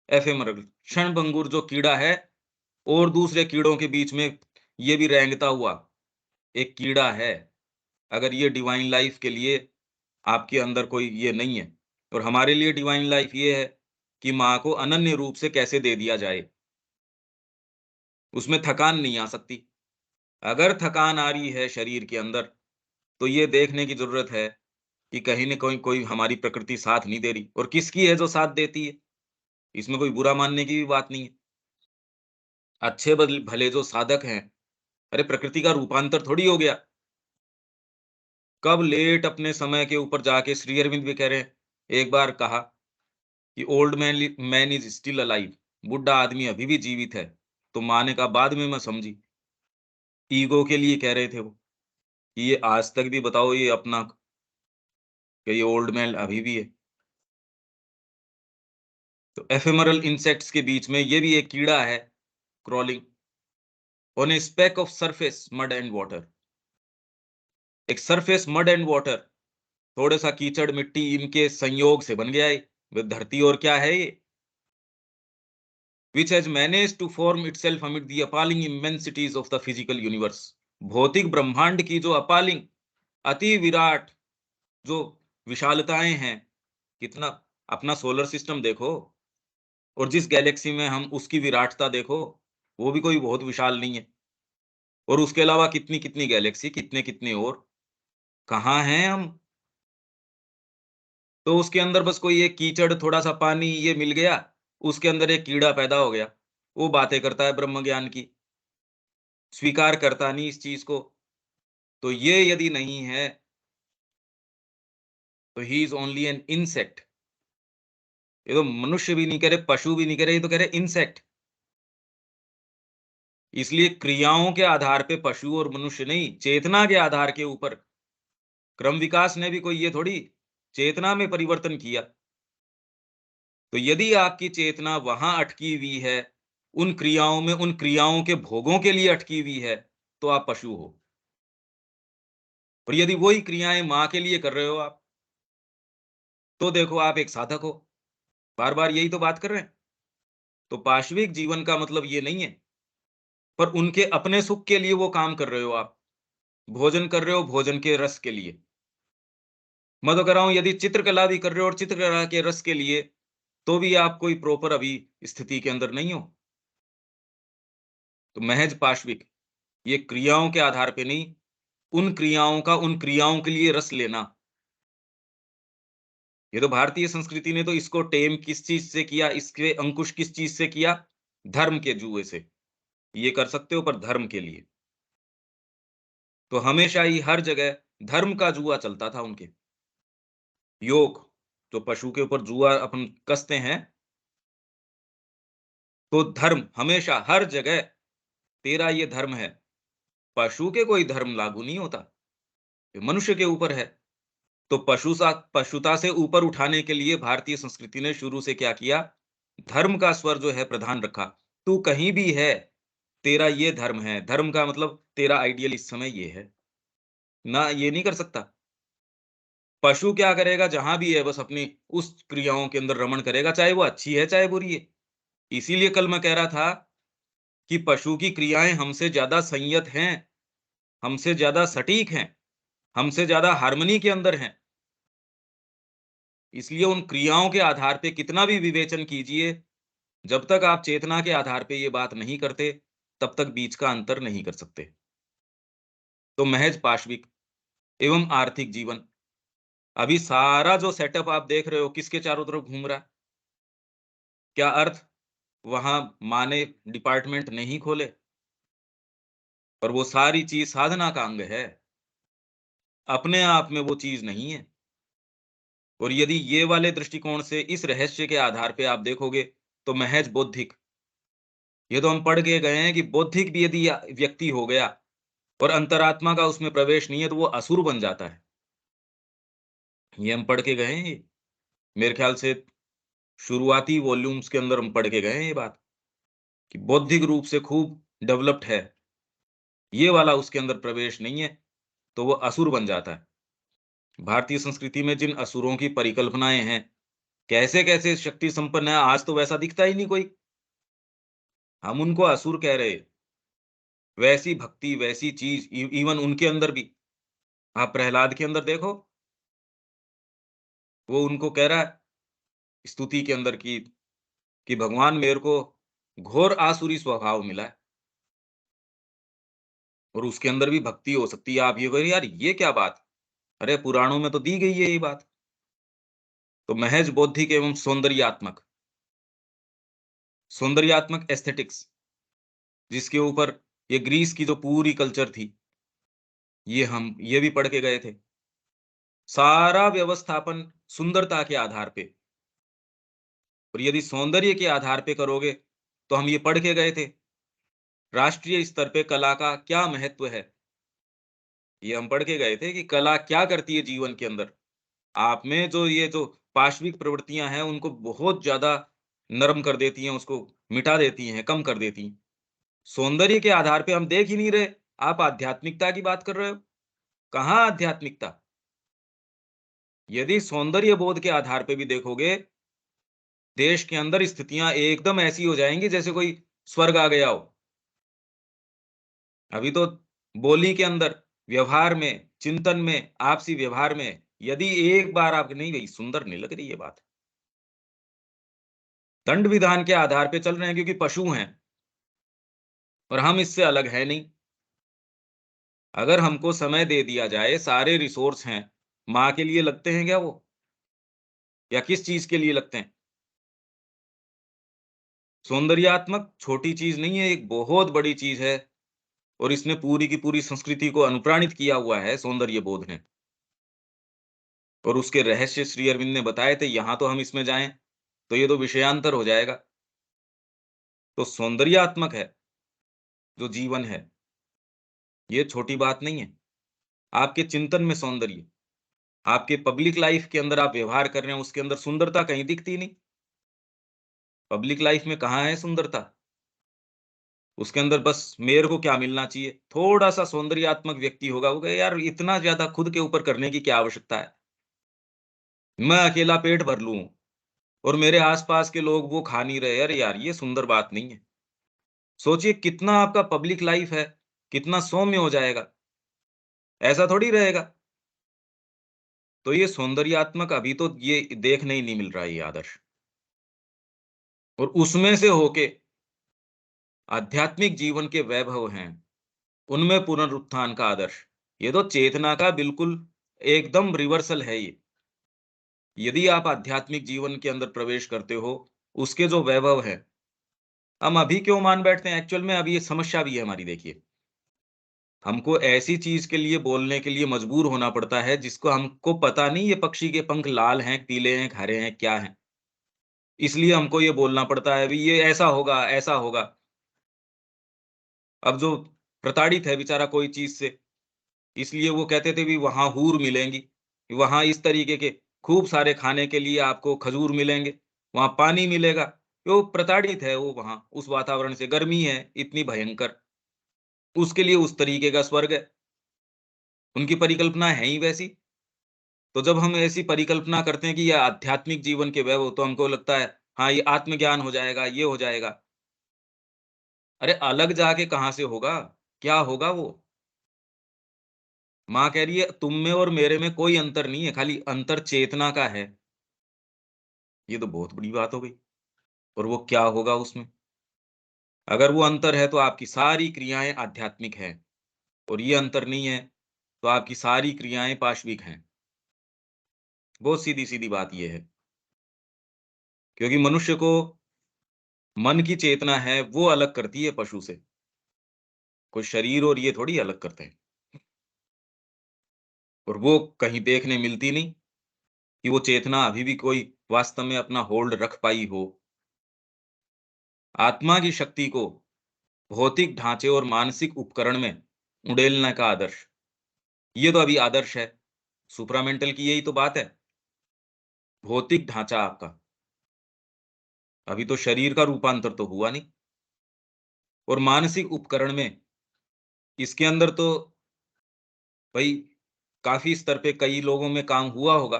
[SPEAKER 1] एफेमरल क्षणभंगुर जो कीड़ा है और दूसरे कीड़ों के बीच में ये भी रेंगता हुआ एक कीड़ा है। अगर ये डिवाइन लाइफ के लिए आपके अंदर कोई ये नहीं है, और हमारे लिए डिवाइन लाइफ ये है कि माँ को अनन्य रूप से कैसे दे दिया जाए। उसमें थकान नहीं आ सकती। अगर थकान आ रही है शरीर के अंदर, तो ये देखने की जरूरत है कि कहीं न कहीं कोई हमारी प्रकृति साथ नहीं दे रही, और किसकी है जो साथ देती है। इसमें कोई बुरा मानने की भी बात नहीं है। अच्छे भले जो साधक हैं, अरे प्रकृति का रूपांतर थोड़ी हो गया। कब लेट अपने समय के ऊपर जाके श्री अरविंद भी कह रहे हैं, एक बार कहा कि old man is still alive, बुढ़ा आदमी अभी भी जीवित है। तो माने का बाद में मैं समझी, ईगो के लिए कह रहे थे वो, कि ये आज तक भी बताओ ये अपना, कि ये ओल्ड मैन अभी भी है। तो एफेमरल इंसेक्ट्स के बीच में ये भी एक कीड़ा है, crawling on a speck of surface mud and water. एक सरफेस मड एंड वाटर, थोड़ा सा कीचड़ मिट्टी इनके संयोग से बन गया है वो धरती। और क्या है ये? which has managed to form itself amid the appalling immensities of the physical universe। भौतिक ब्रह्मांड की जो अपालिंग, अति विराट जो विशालताएं हैं, कितना, अपना सोलर सिस्टम देखो और जिस गैलेक्सी में हम, उसकी विराटता देखो, वो भी कोई बहुत विशाल नहीं है। और उसके अलावा कितनी कितनी गैलेक्सी, कितने कितने और, कहाँ हैं हम? तो उसके अंदर बस कोई एक कीचड़, थोड़ा सा पानी ये मिल गया, उसके अंदर एक कीड़ा पैदा हो गया, वो बातें करता है ब्रह्म ज्ञान की, स्वीकार करता नहीं इस चीज को। तो ये यदि नहीं है, तो he is only an insect. ये तो मनुष्य भी नहीं कह रहे, पशु भी नहीं कह रहे, ये तो कह रहे इंसेक्ट। इसलिए क्रियाओं के आधार पे पशु और मनुष्य नहीं, चेतना के आधार के ऊपर। क्रम विकास ने भी कोई ये थोड़ी चेतना में परिवर्तन किया। तो यदि आपकी चेतना वहां अटकी हुई है, उन क्रियाओं में, उन क्रियाओं के भोगों के लिए अटकी हुई है, तो आप पशु हो। और यदि वही क्रियाएं मां के लिए कर रहे हो आप, तो देखो आप एक साधक हो। बार बार यही तो बात कर रहे हैं। तो पाशविक जीवन का मतलब ये नहीं है, पर उनके अपने सुख के लिए वो काम कर रहे हो आप। भोजन कर रहे हो भोजन के रस के लिए। मैं तो कह रहा हूं यदि चित्रकला भी कर रहे हो और चित्रकला के रस के लिए, तो भी आप कोई प्रॉपर अभी स्थिति के अंदर नहीं हो। तो महज पाशविक, ये क्रियाओं के आधार पे नहीं, उन क्रियाओं का उन क्रियाओं के लिए रस लेना। ये तो भारतीय संस्कृति ने तो इसको टेम किस चीज से किया, इसके अंकुश किस चीज से किया? धर्म के जुए से। ये कर सकते हो पर धर्म के लिए। तो हमेशा ही हर जगह धर्म का जुआ चलता था उनके। योग, जो पशु के ऊपर जुआ अपन कसते हैं, तो धर्म हमेशा हर जगह, तेरा ये धर्म है। पशु के कोई धर्म लागू नहीं होता, ये मनुष्य के ऊपर है। तो पशुता से ऊपर उठाने के लिए भारतीय संस्कृति ने शुरू से क्या किया? धर्म का स्वर जो है प्रधान रखा। तू कहीं भी है, तेरा ये धर्म है। धर्म का मतलब तेरा आइडियल इस समय ये है ना, ये नहीं कर सकता। पशु क्या करेगा? जहां भी है बस अपनी उस क्रियाओं के अंदर रमण करेगा, चाहे वो अच्छी है चाहे बुरी है। इसीलिए कल मैं कह रहा था कि पशु की क्रियाएं हमसे ज्यादा संयत हैं, हमसे ज्यादा सटीक हैं, हमसे ज्यादा हार्मनी के अंदर हैं। इसलिए उन क्रियाओं के आधार पे कितना भी विवेचन कीजिए, जब तक आप चेतना के आधार पे ये बात नहीं करते, तब तक बीच का अंतर नहीं कर सकते। तो महज पाशविक एवं आर्थिक जीवन, अभी सारा जो सेटअप आप देख रहे हो किसके चारों तरफ घूम रहा है? क्या अर्थ वहां माँ ने डिपार्टमेंट नहीं खोले? पर वो सारी चीज साधना का अंग है, अपने आप में वो चीज नहीं है। और यदि ये वाले दृष्टिकोण से इस रहस्य के आधार पे आप देखोगे, तो महज बौद्धिक, ये तो हम पढ़ के गए हैं कि बौद्धिक भी यदि व्यक्ति हो गया और अंतरात्मा का उसमें प्रवेश नहीं है, तो वो असुर बन जाता है। ये हम पढ़ के गए हैं ये। मेरे ख्याल से शुरुआती वॉल्यूम्स के अंदर हम पढ़ के गए हैं ये बात, कि बौद्धिक रूप से खूब डेवलप्ड है, ये वाला उसके अंदर प्रवेश नहीं है, तो वो असुर बन जाता है। भारतीय संस्कृति में जिन असुरों की परिकल्पनाएं हैं, कैसे कैसे शक्ति संपन्न है, आज तो वैसा दिखता ही नहीं कोई। हम उनको असुर कह रहे, वैसी भक्ति वैसी चीज इवन उनके अंदर भी। आप प्रहलाद के अंदर देखो, वो उनको कह रहा है स्तुति के अंदर कि भगवान मेरे को घोर आसुरी स्वभाव मिला है, और उसके अंदर भी भक्ति हो सकती है। आप ये कह यार ये क्या बात? अरे पुराणों में तो दी गई है ये बात। तो महज बौद्धिक एवं सौंदर्यात्मक, सौंदर्यात्मक एस्थेटिक्स, जिसके ऊपर ये ग्रीस की जो पूरी कल्चर थी, ये भी पढ़ के गए थे। सारा व्यवस्थापन सुंदरता के आधार पे, और यदि सौंदर्य के आधार पे करोगे, तो हम ये पढ़ के गए थे, राष्ट्रीय स्तर पे कला का क्या महत्व है। ये हम पढ़ के गए थे कि कला क्या करती है जीवन के अंदर। आप में जो ये जो पाश्विक प्रवृत्तियां हैं, उनको बहुत ज्यादा नरम कर देती हैं, उसको मिटा देती हैं, कम कर देती हैं। सौंदर्य के आधार पे हम देख ही नहीं रहे, आप आध्यात्मिकता की बात कर रहे हो। कहाँ आध्यात्मिकता? यदि सौंदर्य बोध के आधार पे भी देखोगे, देश के अंदर स्थितियां एकदम ऐसी हो जाएंगी जैसे कोई स्वर्ग आ गया हो। अभी तो बोली के अंदर, व्यवहार में, चिंतन में, आपसी व्यवहार में, यदि एक बार आप नहीं, भाई सुंदर नहीं लग रही ये बात, दंड विधान के आधार पे चल रहे हैं, क्योंकि पशु हैं और हम इससे अलग है नहीं। अगर हमको समय दे दिया जाए, सारे रिसोर्स हैं, माँ के लिए लगते हैं क्या वो, या किस चीज के लिए लगते हैं? सौंदर्यात्मक छोटी चीज नहीं है, एक बहुत बड़ी चीज है, और इसने पूरी की पूरी संस्कृति को अनुप्राणित किया हुआ है सौंदर्य बोध ने। और उसके रहस्य श्री अरविंद ने बताए थे। यहां तो हम इसमें जाएं तो ये तो विषयांतर हो जाएगा। तो सौंदर्यात्मक है जो जीवन है, ये छोटी बात नहीं है। आपके चिंतन में सौंदर्य, आपके पब्लिक लाइफ के अंदर आप व्यवहार कर रहे हैं, उसके अंदर सुंदरता कहीं दिखती नहीं। पब्लिक लाइफ में कहाँ है सुंदरता? उसके अंदर बस मेयर को क्या मिलना चाहिए, थोड़ा सा सौंदर्यात्मक व्यक्ति होगा, वो कहे यार इतना ज्यादा खुद के ऊपर करने की क्या आवश्यकता है, मैं अकेला पेट भर लूं और मेरे आसपास के लोग वो खा नहीं रहे। अरे यार, ये सुंदर बात नहीं है। सोचिए कितना आपका पब्लिक लाइफ है, कितना सौम्य हो जाएगा। ऐसा थोड़ी रहेगा। तो ये सौंदर्यात्मक अभी तो ये देखने ही नहीं मिल रहा है, ये आदर्श। और उसमें से होके आध्यात्मिक जीवन के वैभव हैं, उनमें पुनरुत्थान का आदर्श, ये तो चेतना का बिल्कुल एकदम रिवर्सल है ये। यदि आप आध्यात्मिक जीवन के अंदर प्रवेश करते हो, उसके जो वैभव है, हम अभी क्यों मान बैठते हैं, एक्चुअल में अभी ये समस्या भी है हमारी। देखिए, हमको ऐसी चीज के लिए बोलने के लिए मजबूर होना पड़ता है जिसको हमको पता नहीं ये पक्षी के पंख लाल हैं, पीले हैं, हरे हैं, क्या हैं। इसलिए हमको ये बोलना पड़ता है, भी ये ऐसा होगा, ऐसा होगा। अब जो प्रताड़ित है बेचारा कोई चीज से, इसलिए वो कहते थे भी वहां हूर मिलेंगी, वहां इस तरीके के खूब सारे खाने के लिए आपको खजूर मिलेंगे, वहां पानी मिलेगा। वो प्रताड़ित है, वो वहां उस वातावरण से, गर्मी है इतनी भयंकर, उसके लिए उस तरीके का स्वर्ग है। उनकी परिकल्पना है ही वैसी। तो जब हम ऐसी परिकल्पना करते हैं कि यह आध्यात्मिक जीवन के वैभव, तो हमको लगता है हाँ, ये आत्मज्ञान हो जाएगा, ये हो जाएगा। अरे अलग जाके कहाँ से होगा, क्या होगा वो? माँ कह रही है तुम में और मेरे में कोई अंतर नहीं है, खाली अंतर चेतना का है। ये तो बहुत बड़ी बात हो गई। और वो क्या होगा उसमें? अगर वो अंतर है तो आपकी सारी क्रियाएं आध्यात्मिक हैं, और ये अंतर नहीं है तो आपकी सारी क्रियाएं पाशविक हैं। बहुत सीधी सीधी बात ये है। क्योंकि मनुष्य को मन की चेतना है, वो अलग करती है पशु से। कोई शरीर और ये थोड़ी अलग करते हैं। और वो कहीं देखने मिलती नहीं कि वो चेतना अभी भी कोई वास्तव में अपना होल्ड रख पाई हो। आत्मा की शक्ति को भौतिक ढांचे और मानसिक उपकरण में उड़ेलने का आदर्श, ये तो अभी आदर्श है। सुप्रामेंटल की यही तो बात है। भौतिक ढांचा आपका, अभी तो शरीर का रूपांतर तो हुआ नहीं। और मानसिक उपकरण में, इसके अंदर तो भाई काफी स्तर पे कई लोगों में काम हुआ होगा,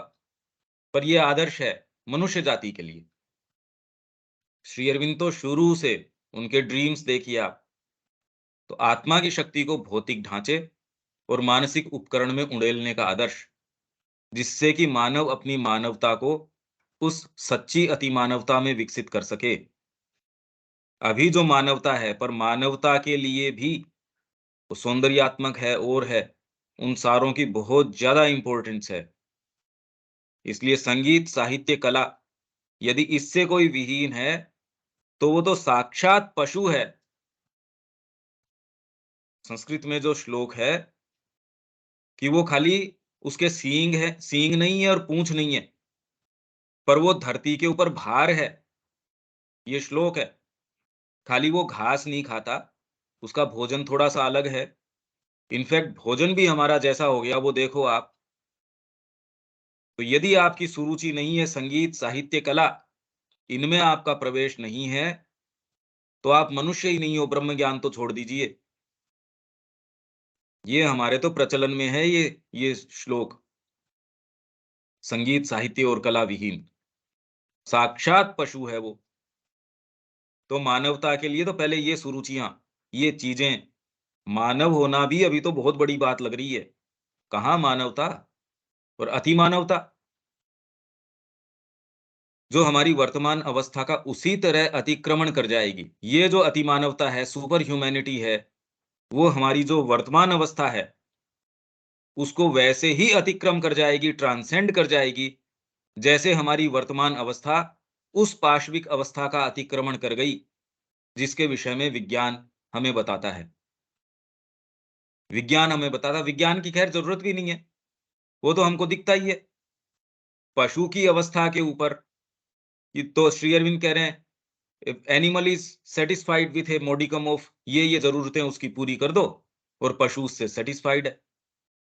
[SPEAKER 1] पर ये आदर्श है मनुष्य जाति के लिए। श्री अरविंद तो शुरू से, उनके ड्रीम्स देखिए आप, तो आत्मा की शक्ति को भौतिक ढांचे और मानसिक उपकरण में उड़ेलने का आदर्श, जिससे कि मानव अपनी मानवता को उस सच्ची अतिमानवता में विकसित कर सके। अभी जो मानवता है, पर मानवता के लिए भी वो सौंदर्यात्मक है और है, उन सारों की बहुत ज्यादा इंपॉर्टेंस है। इसलिए संगीत, साहित्य, कला, यदि इससे कोई विहीन है, तो वो तो साक्षात पशु है। संस्कृत में जो श्लोक है कि वो खाली उसके सींग है, सींग नहीं है और पूंछ नहीं है, पर वो धरती के ऊपर भार है। ये श्लोक है। खाली वो घास नहीं खाता, उसका भोजन थोड़ा-सा अलग है। इनफैक्ट भोजन भी हमारा जैसा हो गया वो देखो आप। तो यदि आपकी सुरुचि नहीं है संगीत, साहित्य, कला, इनमें आपका प्रवेश नहीं है, तो आप मनुष्य ही नहीं हो, ब्रह्म ज्ञान तो छोड़ दीजिए। ये हमारे तो प्रचलन में है ये श्लोक, संगीत, साहित्य और कला विहीन। साक्षात पशु है वो। तो मानवता के लिए तो पहले ये सुरुचियाँ, ये चीज़ें, मानव होना भी अभी तो बहुत बड़ी बात लग रही है। कहाँ मानवता और अति मानवता, जो हमारी वर्तमान अवस्था का उसी तरह अतिक्रमण कर जाएगी। ये जो अति मानवता है, सुपर ह्यूमैनिटी है, वो हमारी जो वर्तमान अवस्था है, उसको वैसे ही अतिक्रम कर जाएगी, ट्रांसेंड कर जाएगी, जैसे हमारी वर्तमान अवस्था उस पाशविक अवस्था का अतिक्रमण कर गई, जिसके विषय में विज्ञान हमें बताता है। विज्ञान की खैर ज़रूरत भी नहीं है, वो तो हमको दिखता ही है। पशु की अवस्था के ऊपर ये तो श्री अरविंद कह रहे हैं, if animal is satisfied with a modicum of ये ज़रूरतें उसकी पूरी कर दो और पशु उससे सैटिस्फाइड है।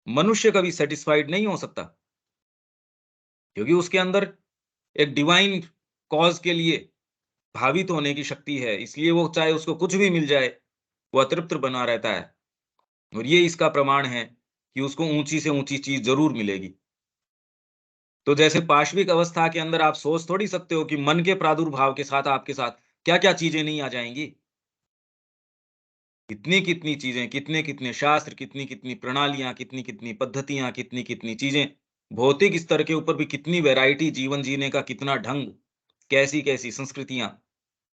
[SPEAKER 1] मनुष्य कभी सैटिस्फाइड नहीं हो सकता, क्योंकि उसके अंदर एक डिवाइन कॉज़ के लिए भावित होने की शक्ति है, इसलिए वो चाहे उसको कुछ भी मिल जाए, वो अतृप्त बना रहता है। और ये इसका प्रमाण है कि उसको ऊँची से ऊँची चीज़ ज़रूर मिलेगी। तो जैसे पाशविक अवस्था के अंदर आप सोच थोड़ी सकते हो कि मन के प्रादुर्भाव के साथ आपके साथ क्या-क्या चीज़ें नहीं आ जाएँगी। कितनी-कितनी चीज़ें, कितने-कितने शास्त्र, कितनी-कितनी प्रणालियाँ, कितनी-कितनी पद्धतियाँ, कितनी-कितनी चीज़ें। भौतिक स्तर के ऊपर भी कितनी वैरायटी, जीवन जीने का कितना ढंग, कैसी-कैसी संस्कृतियाँ।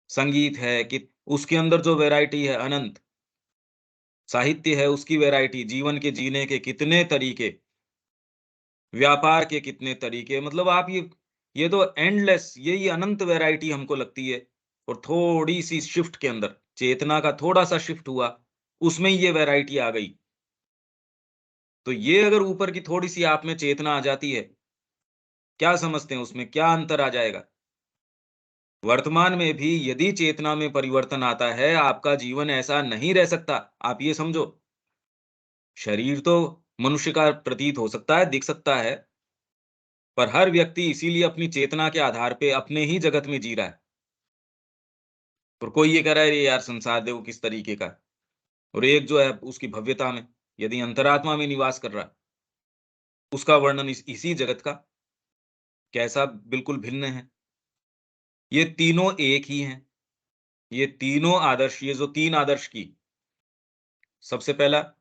[SPEAKER 1] संगीत है कि उसके अंदर जो वैरायटी है अनंत। साहित्य है उसकी वैरायटी, जीवन के जीने के कितने तरीके, व्यापार के कितने तरीके, मतलब आप ये तो एंडलेस, यही अनंत वैरायटी हमको लगती है। और थोड़ी-सी शिफ्ट के अंदर, चेतना का थोड़ा-सा शिफ्ट हुआ, उसमें ही ये वैरायटी आ गई। तो ये अगर ऊपर की थोड़ी-सी आप में चेतना आ जाती है, क्या समझते हैं उसमें क्या अंतर आ जाएगा? वर्तमान में भी यदि चेतना में परिवर्तन आता है, आपका जीवन ऐसा नहीं रह सकता। आप ये समझो, शरीर तो मनुष्य का प्रतीत हो सकता है, दिख सकता है, पर हर व्यक्ति इसीलिए अपनी चेतना के आधार पे अपने ही जगत में जी रहा है। और कोई ये कह रहा है, "अरे यार संसार देखो किस तरीके का है।" और एक जो है उसकी भव्यता में, यदि अंतरात्मा में निवास कर रहा है, उसका वर्णन इसी जगत का कैसा बिल्कुल भिन्न है। ये तीनों एक ही हैं। ये तीनों आदर्श, ये जो 3 आदर्श की, सबसे पहला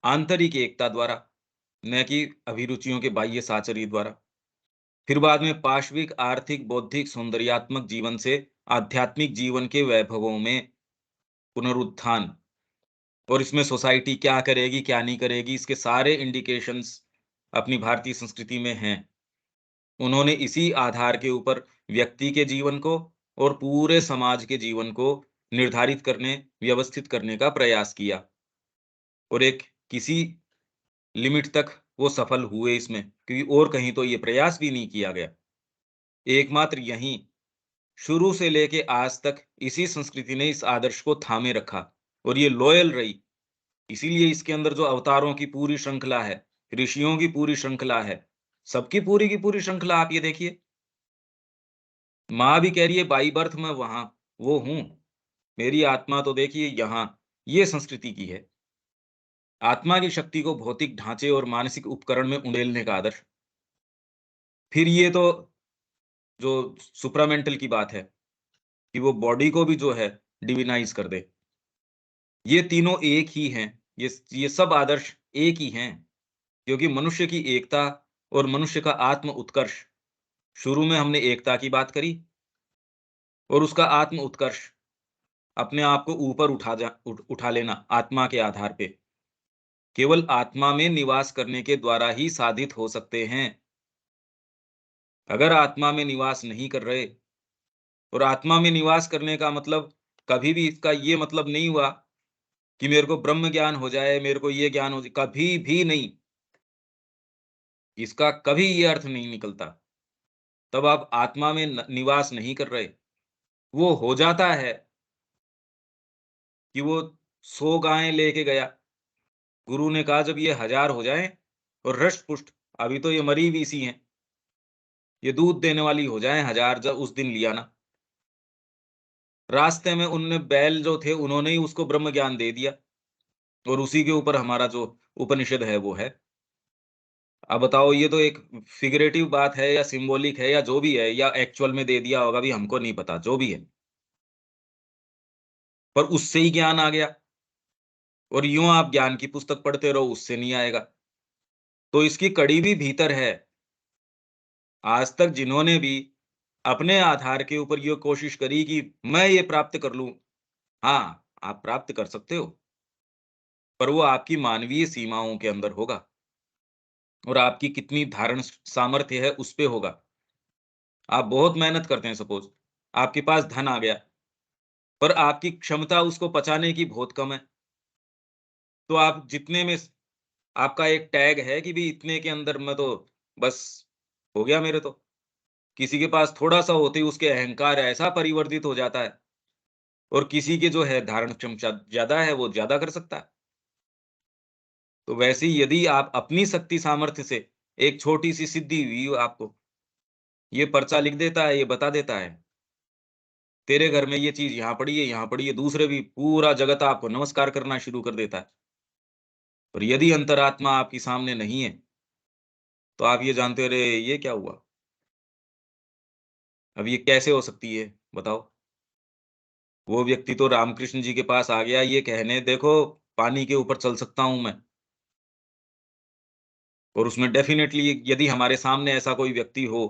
[SPEAKER 1] आंतरिक एकता द्वारा, न कि अभिरुचियों के बाह्य साचरी द्वारा। फिर बाद में पाशविक, आर्थिक, बौद्धिक, सौंदर्यात्मक जीवन से आध्यात्मिक जीवन के वैभवों में पुनरुत्थान। और इसमें सोसाइटी क्या करेगी, क्या नहीं करेगी, इसके सारे इंडिकेशंस अपनी भारतीय संस्कृति में हैं। उन्होंने इसी आधार के ऊपर व्यक्ति के जीवन को और पूरे समाज के जीवन को निर्धारित करने, व्यवस्थित करने का प्रयास किया। और एक किसी लिमिट तक वो सफल हुए इसमें, क्योंकि और कहीं तो ये प्रयास भी नहीं किया गया। एकमात्र यहीं शुरू से लेके आज तक इसी संस्कृति ने इस आदर्श को थामे रखा और ये लॉयल रही। इसीलिए इसके अंदर जो अवतारों की पूरी श्रृंखला है, ऋषियों की पूरी श्रृंखला है, सबकी पूरी की पूरी श्रृंखला आप ये देखिए। माँ भी कह रही है बाई बर्थ मैं वहाँ, वो हूँ। मेरी आत्मा तो देखिए यहाँ, ये संस्कृति की है। आत्मा की शक्ति को भौतिक ढांचे और मानसिक उपकरण में उंडेलने का आदर्श। फिर ये तो जो सुप्रामेंटल की बात है कि वो बॉडी को भी जो है डिविनाइज़ कर दे। ये तीनों एक ही हैं। ये सब आदर्श एक ही हैं, क्योंकि मनुष्य की एकता और मनुष्य का आत्म उत्कर्ष, शुरू में हमने एकता की बात करी और उसका आत्म उत्कर्ष, अपने आप को ऊपर उठा लेना आत्मा के आधार पे, केवल आत्मा में निवास करने के द्वारा ही साधित हो सकते हैं। अगर आत्मा में निवास नहीं कर रहे, और आत्मा में निवास करने का मतलब कभी भी इसका ये मतलब नहीं हुआ कि मेरे को ब्रह्म ज्ञान हो जाए, मेरे को ये ज्ञान हो जाए, कभी भी नहीं। इसका कभी ये अर्थ नहीं निकलता। तब आप आत्मा में निवास नहीं कर रहे। वो हो जाता है कि वो 100 गायें लेके गया। गुरु ने कहा जब ये 1000 हो जाएं और हृष्ट पुष्ट, अभी तो ये मरी हुई सी हैं, ये दूध देने वाली हो जाएं 1000, जब उस दिन लिया ना। रास्ते में उनने बैल जो थे उन्होंने ही उसको ब्रह्म ज्ञान दे दिया, और उसी के ऊपर हमारा जो उपनिषद है वो है। अब बताओ, ये तो एक फिगरेटिव बात है या सिंबॉलिक है या जो भी है, या एक्चुअल में दे दिया होगा भी, हमको नहीं पता, जो भी है, पर उससे ही ज्ञान आ गया। और यूं आप ज्ञान की पुस्तक पढ़ते रहो, उससे नहीं आएगा। तो इसकी कड़ी भी भीतर है। आज तक जिन्होंने भी अपने आधार के ऊपर ये कोशिश करी कि मैं ये प्राप्त कर लूं, हाँ, आप प्राप्त कर सकते हो, पर वो आपकी मानवीय सीमाओं के अंदर होगा, और आपकी कितनी धारण सामर्थ्य है उस पे होगा। आप बहुत मेहनत करते हैं, सपोज आपके पास धन आ गया, पर आपकी क्षमता उसको पचाने की बहुत कम है। तो आप जितने में आपका एक टैग है कि भी इतने के अंदर मैं तो बस हो गया मेरे तो। किसी के पास थोड़ा-सा होते ही उसके अहंकार ऐसा परिवर्तित हो जाता है, और किसी के जो है धारण क्षमता ज़्यादा है, वो ज़्यादा कर सकता है। तो वैसे ही यदि आप अपनी शक्ति सामर्थ्य से एक छोटी-सी सिद्धि हुई हो आपको, ये पर्चा लिख देता है, ये बता देता है, तेरे घर में ये चीज़ यहाँ पड़ी है, यहाँ पड़ी है, दूसरे भी पूरा जगत आपको नमस्कार करना शुरू कर देता है। और यदि अंतरात्मा आपके सामने नहीं है, तो आप ये जानते हो, अरे! ये क्या हुआ? अब ये कैसे हो सकती है? बताओ। वो व्यक्ति तो रामकृष्ण जी के पास आ गया ये कहने, देखो पानी के ऊपर चल सकता हूँ मैं। और उसमें डेफ़िनेटली यदि हमारे सामने ऐसा कोई व्यक्ति हो,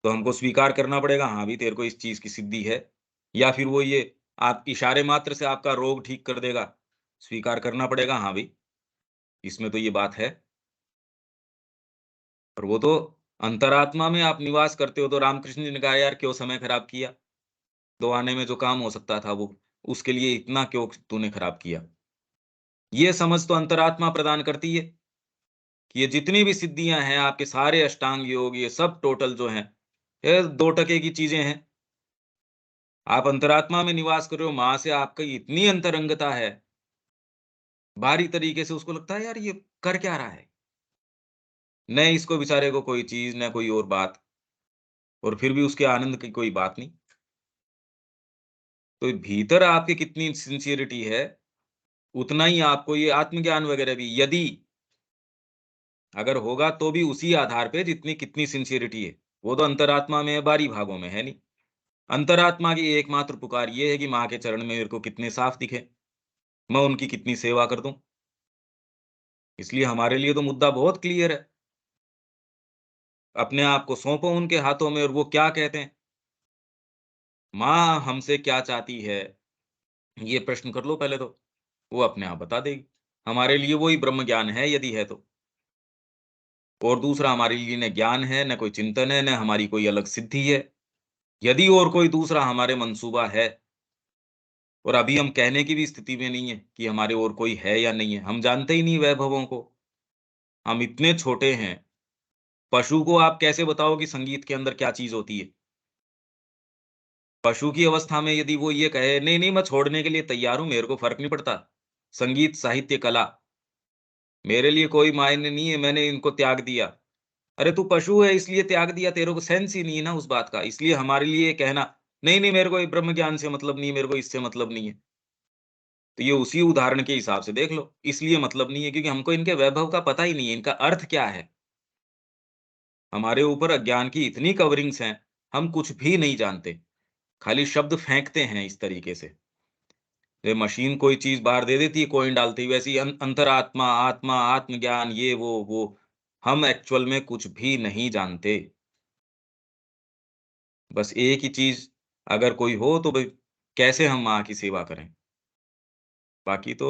[SPEAKER 1] तो हमको स्वीकार करना पड़ेगा, हाँ भी तेरे को इस चीज़ की सिद्धि है। या फिर वो ये आप इशारे मात्र से आपका रोग ठीक कर देगा, स्वीकार करना पड़ेगा, हाँ भई, इसमें तो ये बात है। और वो तो अंतरात्मा में आप निवास करते हो, तो रामकृष्ण जी ने कहा, यार क्यों समय खराब किया? 2 आने में जो काम हो सकता था वो, उसके लिए इतना क्यों तूने खराब किया? ये समझ तो अंतरात्मा प्रदान करती है कि ये जितनी भी सिद्धियाँ हैं, आपके सारे अष्टांग योग, ये सब टोटल जो हैं, ये 2 टके की चीज़ें हैं। आप अंतरात्मा में निवास कर रहे हो, माँ से आपकी इतनी अंतरंगता है, बाहरी तरीके से उसको लगता है यार ये कर क्या रहा है? न इसको बेचारे को कोई चीज़, न कोई और बात, और फिर भी उसके आनंद की कोई बात नहीं। तो भीतर आपके कितनी सिंसियरिटी है, उतना ही आपको ये आत्मज्ञान वगैरह भी यदि अगर होगा तो भी उसी आधार पे जितनी कितनी सिंसियरिटी है। वो तो अंतरात्मा में है, बाहरी भागों में है नहीं। अंतरात्मा की एकमात्र पुकार ये है कि माँ के चरण में मेरे को कितने साफ दिखे, मैं उनकी कितनी सेवा कर दूँ। इसलिए हमारे लिए तो मुद्दा बहुत क्लियर है। अपने आप को सौंपो उनके हाथों में, और वो क्या कहते हैं, माँ हमसे क्या चाहती है, ये प्रश्न कर लो पहले तो, वो अपने आप बता देगी। हमारे लिए वही ब्रह्म ज्ञान है यदि है तो। और दूसरा हमारे लिए न ज्ञान है, न कोई चिंतन है, न हमारी कोई अलग सिद्धि है। यदि और कोई दूसरा हमारे मंसूबा है, और अभी हम कहने की भी स्थिति में नहीं है कि हमारे और कोई है या नहीं है, हम जानते ही नहीं वैभवों को। हम इतने छोटे हैं, पशु को आप कैसे बताओ कि संगीत के अंदर क्या चीज़ होती है? पशु की अवस्था में यदि वो ये कहे, नहीं, नहीं मैं छोड़ने के लिए तैयार हूँ, मेरे को फ़र्क नहीं पड़ता। संगीत, साहित्य, कला, मेरे लिए कोई मायने नहीं है, मैंने इनको त्याग दिया। अरे तू पशु है इसलिए त्याग दिया, तेरे को सेंस ही नहीं है ना उस बात का। इसलिए हमारे लिए कहना, नहीं, नहीं मेरे को ये ब्रह्म ज्ञान से मतलब नहीं है, मेरे को इससे मतलब नहीं है। तो ये उसी उदाहरण के हिसाब से देख लो। इसलिए मतलब नहीं है क्योंकि हमको इनके वैभव का पता ही नहीं है, इनका अर्थ क्या है। हमारे ऊपर अज्ञान की इतनी कवरिंग्स हैं, हम कुछ भी नहीं जानते। खाली शब्द फेंकते हैं इस तरीके से। ये मशीन कोई चीज़ बाहर दे देती है कॉइन डालते ही, वैसे ही अंतरात्मा, आत्मा, आत्मज्ञान, ये वो। हम एक्चुअल में कुछ भी नहीं जानते। बस एक ही चीज़ अगर कोई हो तो भई कैसे हम माँ की सेवा करें। बाकी तो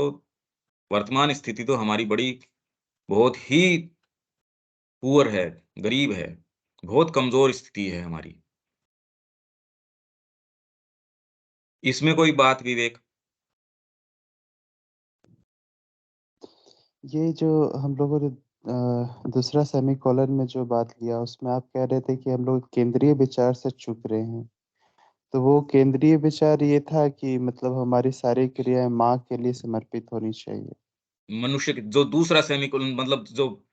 [SPEAKER 1] वर्तमान स्थिति तो हमारी बड़ी बहुत ही पुअर है, गरीब है, बहुत कमज़ोर स्थिति है हमारी। इसमें कोई बात विवेक
[SPEAKER 3] ये जो हम लोगों ने दूसरा सेमीकोलन में जो बात लिया, उसमें आप कह रहे थे कि हम लोग केंद्रीय विचार से चूक रहे हैं। तो वो केंद्रीय विचार ये था कि मतलब हमारी सारी क्रियाएँ माँ के लिए समर्पित होनी चाहिए।
[SPEAKER 1] मनुष्य के जो दूसरा सेमीकोलन मतलब जो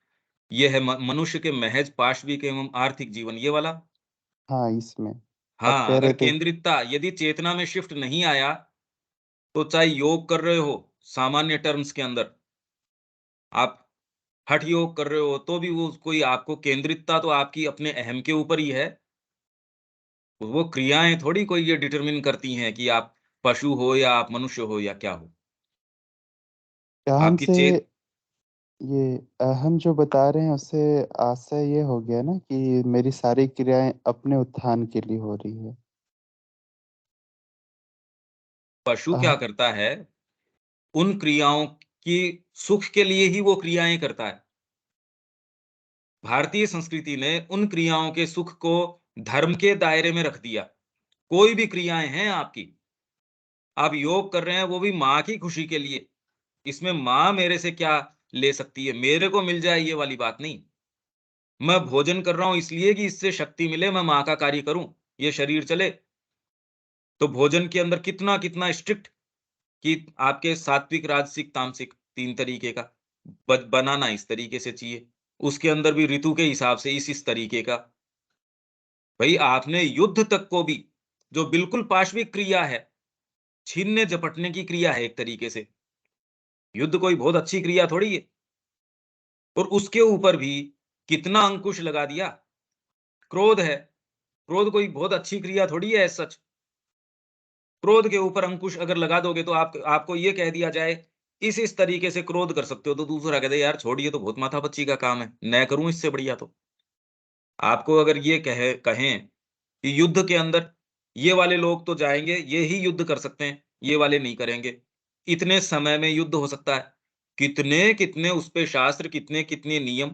[SPEAKER 1] ये है मनुष्य के महज पाशविक एवं आर्थिक जीवन, ये वाला?
[SPEAKER 3] हाँ, इसमें। आप
[SPEAKER 1] हाँ,
[SPEAKER 3] कह
[SPEAKER 1] अगर
[SPEAKER 3] रहे थे
[SPEAKER 1] केंद्रितता यदि चेतना में शिफ्ट नहीं आया, तो चाहे योग कर रहे हो, सामान्य टर्म्स के अंदर, आप हठ योग कर रहे हो, तो भी वो कोई आपको केंद्रितता तो आपकी अपने अहम के ऊपर ही है। वो क्रियाएँ थोड़ी कोई ये डिटरमिन करती हैं कि आप पशु हो या आप मनुष्य हो या क्या हो।
[SPEAKER 3] अहम
[SPEAKER 1] आपकी
[SPEAKER 3] से
[SPEAKER 1] चेत
[SPEAKER 3] ये अहम जो बता रहे हैं उससे आशय ये हो गया ना कि मेरी सारी क्रियाएँ अपने उत्थान के लिए हो रही है।
[SPEAKER 1] पशु
[SPEAKER 3] अह
[SPEAKER 1] क्या करता है, उन क्रियाओं की सुख के लिए ही वो क्रियाएँ करता है। भारतीय संस्कृति ने उन क्रियाओं के सुख को धर्म के दायरे में रख दिया। कोई भी क्रियाएँ हैं आपकी, आप योग कर रहे हैं वो भी माँ की खुशी के लिए। इसमें माँ मेरे से क्या ले सकती है? मेरे को मिल जाए ये वाली बात नहीं। मैं भोजन कर रहा हूँ इसलिए कि इससे शक्ति मिले, मैं माँ का कार्य करूँ, ये शरीर चले। तो भोजन के अंदर कितना-कितना स्ट्रिक्ट कि आपके सात्विक, राजसिक, तामसिक 3 तरीके का बनाना इस तरीके से चाहिए। उसके अंदर भी ऋतु के हिसाब से इस तरीके का। भई आपने युद्ध तक को भी, जो बिल्कुल पाशविक क्रिया है, छीनने-झपटने की क्रिया है एक तरीके से। युद्ध कोई बहुत अच्छी क्रिया थोड़ी है। और उसके ऊपर भी कितना अंकुश लगा दिया। क्रोध है, क्रोध कोई बहुत अच्छी क्रिया थोड़ी है एज़ सच। क्रोध के ऊपर अंकुश अगर लगा दोगे तो आपको ये कह दिया जाए, इस तरीके से क्रोध कर सकते हो, तो दूसरा कह दे यार छोड़ ये तो बहुत माथापच्ची का काम है, मैं करूँ इससे बढ़िया तो। आपको अगर ये कहें कि युद्ध के अंदर ये वाले लोग तो जाएँगे, ये ही युद्ध कर सकते हैं, ये वाले नहीं करेंगे। इतने समय में युद्ध हो सकता है। कितने-कितने उस पे शास्त्र, कितने-कितने नियम।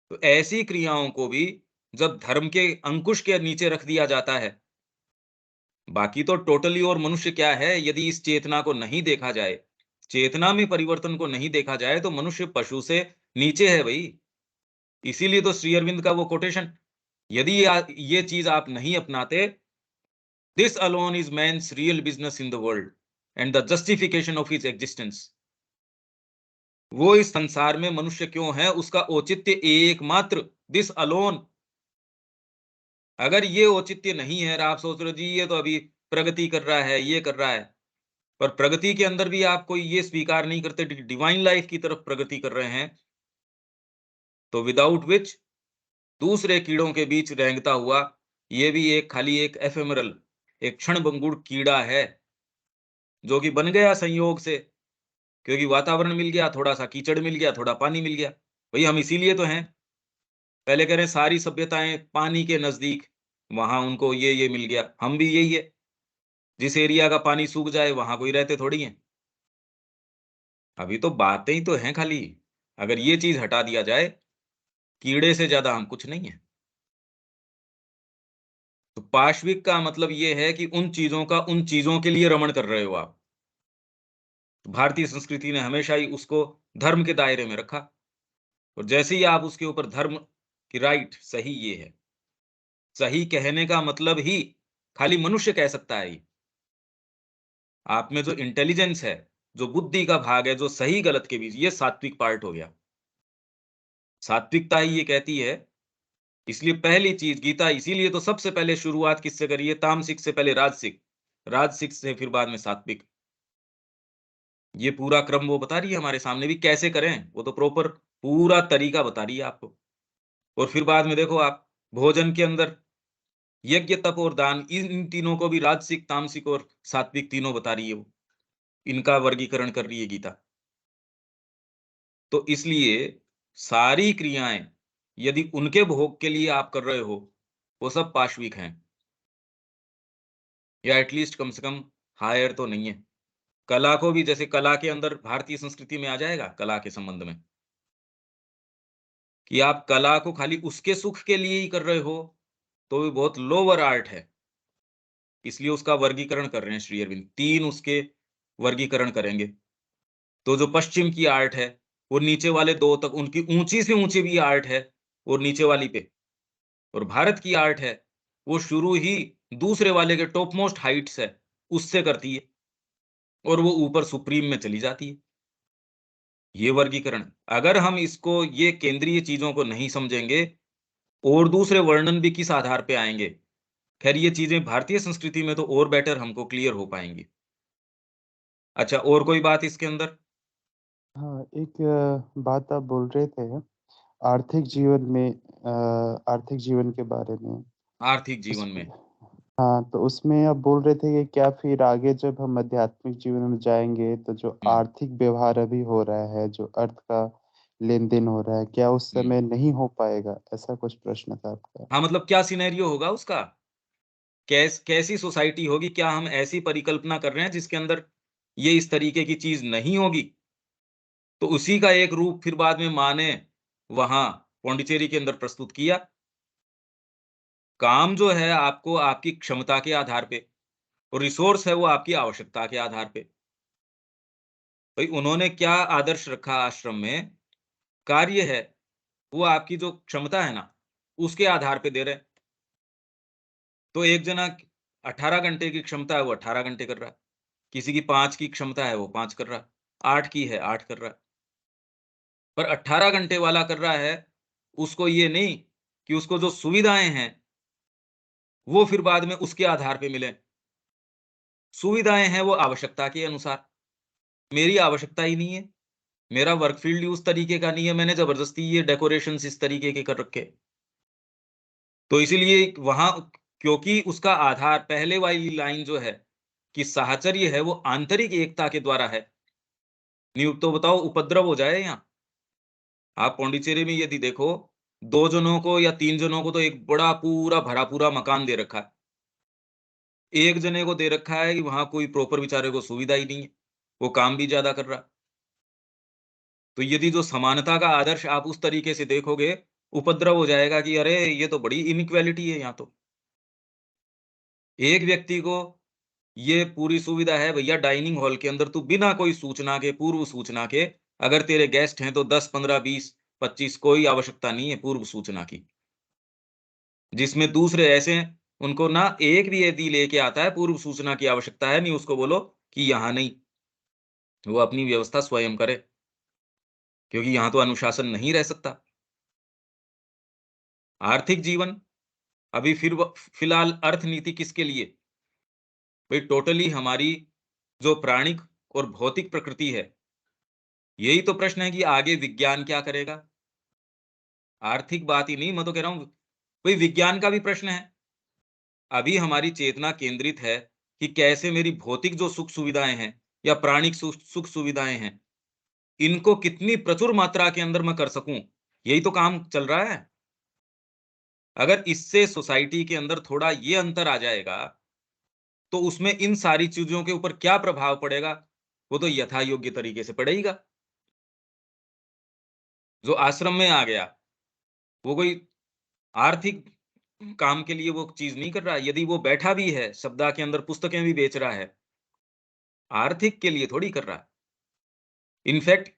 [SPEAKER 1] तो ऐसी क्रियाओं को भी जब धर्म के अंकुश के नीचे रख दिया जाता है, बाकी तो टोटली और मनुष्य क्या है, यदि इस चेतना को नहीं देखा जाए, चेतना में परिवर्तन को नहीं देखा जाए, तो मनुष्य पशु से नीचे है भई। इसीलिए तो श्री अरविंद का वो कोटेशन, यदि ये चीज़ आप नहीं अपनाते, this alone is man's real business in the world and the justification of his existence. वो इस संसार में मनुष्य क्यों है, उसका औचित्य एकमात्र दिस अलोन। अगर ये औचित्य नहीं है और आप सोच रहे हो जी ये तो अभी प्रगति कर रहा है, ये कर रहा है, पर प्रगति के अंदर भी आप कोई ये स्वीकार नहीं करते डिवाइन लाइफ की तरफ प्रगति कर रहे हैं, तो विदाउट विच दूसरे कीड़ों के बीच रेंगता हुआ ये भी एक खाली एक एफेमरल, एक क्षणभंगुर कीड़ा है, जो कि बन गया संयोग से, क्योंकि वातावरण मिल गया, थोड़ा-सा कीचड़ मिल गया, थोड़ा पानी मिल गया। भई हम इसीलिए तो हैं। पहले कह रहे हैं सारी सभ्यताएँ पानी के नज़दीक, वहाँ उनको ये मिल गया, हम भी यही है। जिस एरिया का पानी सूख जाए वहाँ कोई रहते थोड़ी हैं। अभी तो बातें ही तो हैं खाली। अगर ये चीज़ हटा दिया जाए, कीड़े से ज़्यादा हम कुछ नहीं हैं। तो पाशविक का मतलब ये है कि उन चीज़ों का उन चीज़ों के लिए रमण कर रहे हो आप। तो भारतीय संस्कृति ने हमेशा ही उसको धर्म के दायरे में रखा और जैसे ही आप उसके ऊपर धर्म कि राइट, सही ये है। सही कहने का मतलब ही खाली मनुष्य कह सकता है ये। आप में जो इंटेलिजेंस है, जो बुद्धि का भाग है, जो सही गलत के बीच, ये सात्विक पार्ट हो गया। सात्विकता ही ये कहती है, इसलिए पहली चीज़ गीता इसीलिए तो सबसे पहले शुरुआत किससे करी है? तामसिक से पहले राजसिक, राजसिक से फिर बाद में सात्विक। ये पूरा क्रम वो बता रही है हमारे सामने भी कैसे करें, वो तो प्रॉपर पूरा तरीका बता रही है आपको। और फिर बाद में देखो आप, भोजन के अंदर यज्ञ, तप और दान, इन तीनों को भी राजसिक, तामसिक और सात्विक तीनों बता रही है वो। इनका वर्गीकरण कर रही है गीता। तो इसलिए सारी क्रियाएँ यदि उनके भोग के लिए आप कर रहे हो, वो सब पाशविक हैं या एट लीस्ट कम से कम हायर तो नहीं है। कला को भी जैसे कला के अंदर भारतीय संस्कृति में आ जाएगा, कला के संबंध में, कि आप कला को खाली उसके सुख के लिए ही कर रहे हो, तो भी बहुत लोअर आर्ट है। इसलिए उसका वर्गीकरण कर रहे हैं श्री अरविंद। 3 उसके वर्गीकरण करेंगे। तो जो पश्चिम की आर्ट है वो नीचे वाले 2 तक उनकी ऊंची से ऊंची भी आर्ट है और नीचे वाली पे, और भारत की आर्ट है वो शुरू ही दूसरे वाले के टॉप मोस्ट हाइट्स है उससे करती है और वो ऊपर सुप्रीम में चली जाती है। ये वर्गीकरण, अगर हम इसको ये केंद्रीय चीजों को नहीं समझेंगे और दूसरे वर्णन भी किस आधार पे आएंगे, खैर ये चीजें भारतीय संस्कृति में तो और बेटर हमको क्लियर हो पाएंगी। अच्छा, और कोई बात इसके अंदर?
[SPEAKER 3] हाँ, एक बात आप बोल रहे थे आर्थिक जीवन में आर्थिक जीवन के बारे में।
[SPEAKER 1] आर्थिक जीवन
[SPEAKER 3] उस
[SPEAKER 1] में।
[SPEAKER 3] हाँ, तो उसमें आप बोल रहे थे कि क्या फिर आगे जब हम आध्यात्मिक जीवन में जाएँगे, तो जो
[SPEAKER 1] हम्म
[SPEAKER 3] आर्थिक व्यवहार अभी हो रहा है, जो अर्थ का लेन-देन हो रहा है, क्या उस
[SPEAKER 1] हम्म
[SPEAKER 3] समय नहीं हो पाएगा? ऐसा कुछ प्रश्न था आपका।
[SPEAKER 1] हाँ, मतलब क्या सिनेरियो होगा उसका? कैसी सोसाइटी होगी? क्या हम ऐसी परिकल्पना कर रहे हैं जिसके अंदर ये इस तरीके की चीज नहीं होगी? तो उसी का एक रूप फिर बाद में माँ ने वहां पौंडीचेरी के अंदर प्रस्तुत किया। काम जो है आपको आपकी क्षमता के आधार पे, और रिसोर्स है वो आपकी आवश्यकता के आधार पे। भाई उन्होंने क्या आदर्श रखा आश्रम में? कार्य है वो आपकी जो क्षमता है ना उसके आधार पे दे रहे हैं। तो एक जना 18 घंटे की क्षमता है वो 18 घंटे कर रहा है, किसी की 5 की क्षमता है वो 5 कर रहा है, 8 की है 8 कर रहा है। पर 18 घंटे वाला कर रहा है, उसको ये नहीं कि उसको जो सुविधाएं हैं वो फिर बाद में उसके आधार पे मिले। सुविधाएं हैं वो आवश्यकता के अनुसार। मेरी आवश्यकता ही नहीं है, मेरा वर्क फील्ड ही उस तरीके का नहीं है, मैंने जबरदस्ती ये डेकोरेशन इस तरीके के कर रखे। तो इसीलिए वहां, क्योंकि उसका आधार पहले वाली लाइन जो है कि साहचर्य है वो आंतरिक एकता के द्वारा है। नहीं तो बताओ उपद्रव हो जाए यहाँ। आप पौंडीचेरी में यदि देखो, 2 जनों को या 3 जनों को तो एक बड़ा पूरा भरा पूरा मकान दे रखा है। एक जने को दे रखा है कि वहां कोई प्रॉपर बेचारे को सुविधा ही नहीं है, वो काम भी ज्यादा कर रहा है। तो यदि जो समानता का आदर्श आप उस तरीके से देखोगे, उपद्रव हो जाएगा कि अरे ये तो बड़ी इनइक्वालिटी है यहाँ तो। एक व्यक्ति को ये पूरी सुविधा है भैया, डाइनिंग हॉल के अंदर तू बिना कोई सूचना के, पूर्व सूचना के, अगर तेरे गेस्ट हैं तो 10 15 20 25, कोई आवश्यकता नहीं है पूर्व सूचना की। जिसमें दूसरे ऐसे हैं, उनको ना एक भी यदि लेके आता है पूर्व सूचना की आवश्यकता है नहीं, उसको बोलो कि यहाँ नहीं, वो अपनी व्यवस्था स्वयं करे, क्योंकि यहाँ तो अनुशासन नहीं रह सकता। आर्थिक जीवन, अभी फिर फिलहाल अर्थनीति किसके लिए? भाई टोटली हमारी जो प्राणिक और भौतिक प्रकृति है, यही तो प्रश्न है कि आगे विज्ञान क्या करेगा। आर्थिक बात ही नहीं, मैं तो कह रहा हूं भाई विज्ञान का भी प्रश्न है। अभी हमारी चेतना केंद्रित है कि कैसे मेरी भौतिक जो सुख सुविधाएं हैं या प्राणिक सुख सुविधाएं हैं, इनको कितनी प्रचुर मात्रा के अंदर मैं कर सकूं, यही तो काम चल रहा है। अगर इससे सोसाइटी के अंदर थोड़ा ये अंतर आ जाएगा, तो उसमें इन सारी चीजों के ऊपर क्या प्रभाव पड़ेगा, वो तो यथा योग्य तरीके से पड़ेगा। जो आश्रम में आ गया, वो कोई आर्थिक काम के लिए वो चीज नहीं कर रहा। यदि वो बैठा भी है सप्ताह के अंदर पुस्तकें भी बेच रहा है, आर्थिक के लिए थोड़ी कर रहा है। इनफैक्ट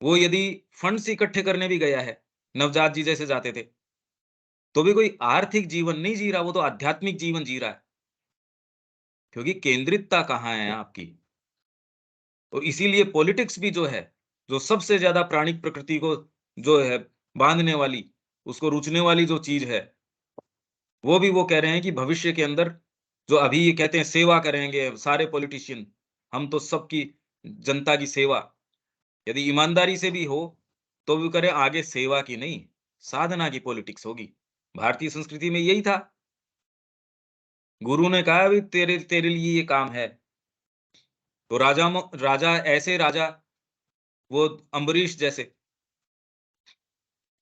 [SPEAKER 1] वो यदि फंड्स इकट्ठे करने भी गया है, नवजात जी जैसे जाते थे, तो भी कोई आर्थिक जीवन नहीं जी रहा, वो तो आध्यात्मिक जीवन जी रहा है। क्योंकि केंद्रितता कहाँ है आपकी। तो इसीलिए पॉलिटिक्स भी जो है, जो सबसे ज्यादा प्राणिक प्रकृति को जो है बांधने वाली, उसको रुचने वाली जो चीज है, वो भी वो कह रहे हैं कि भविष्य के अंदर जो अभी ये कहते हैं सेवा करेंगे सारे पॉलिटिशियन, हम तो सबकी जनता की सेवा, यदि ईमानदारी से भी हो तो भी करें, आगे सेवा की नहीं साधना की पॉलिटिक्स होगी। भारतीय संस्कृति में यही था। गुरु ने कहा भी तेरे तेरे लिए ये काम है। तो राजा ऐसे राजा, वो अम्बरीश जैसे,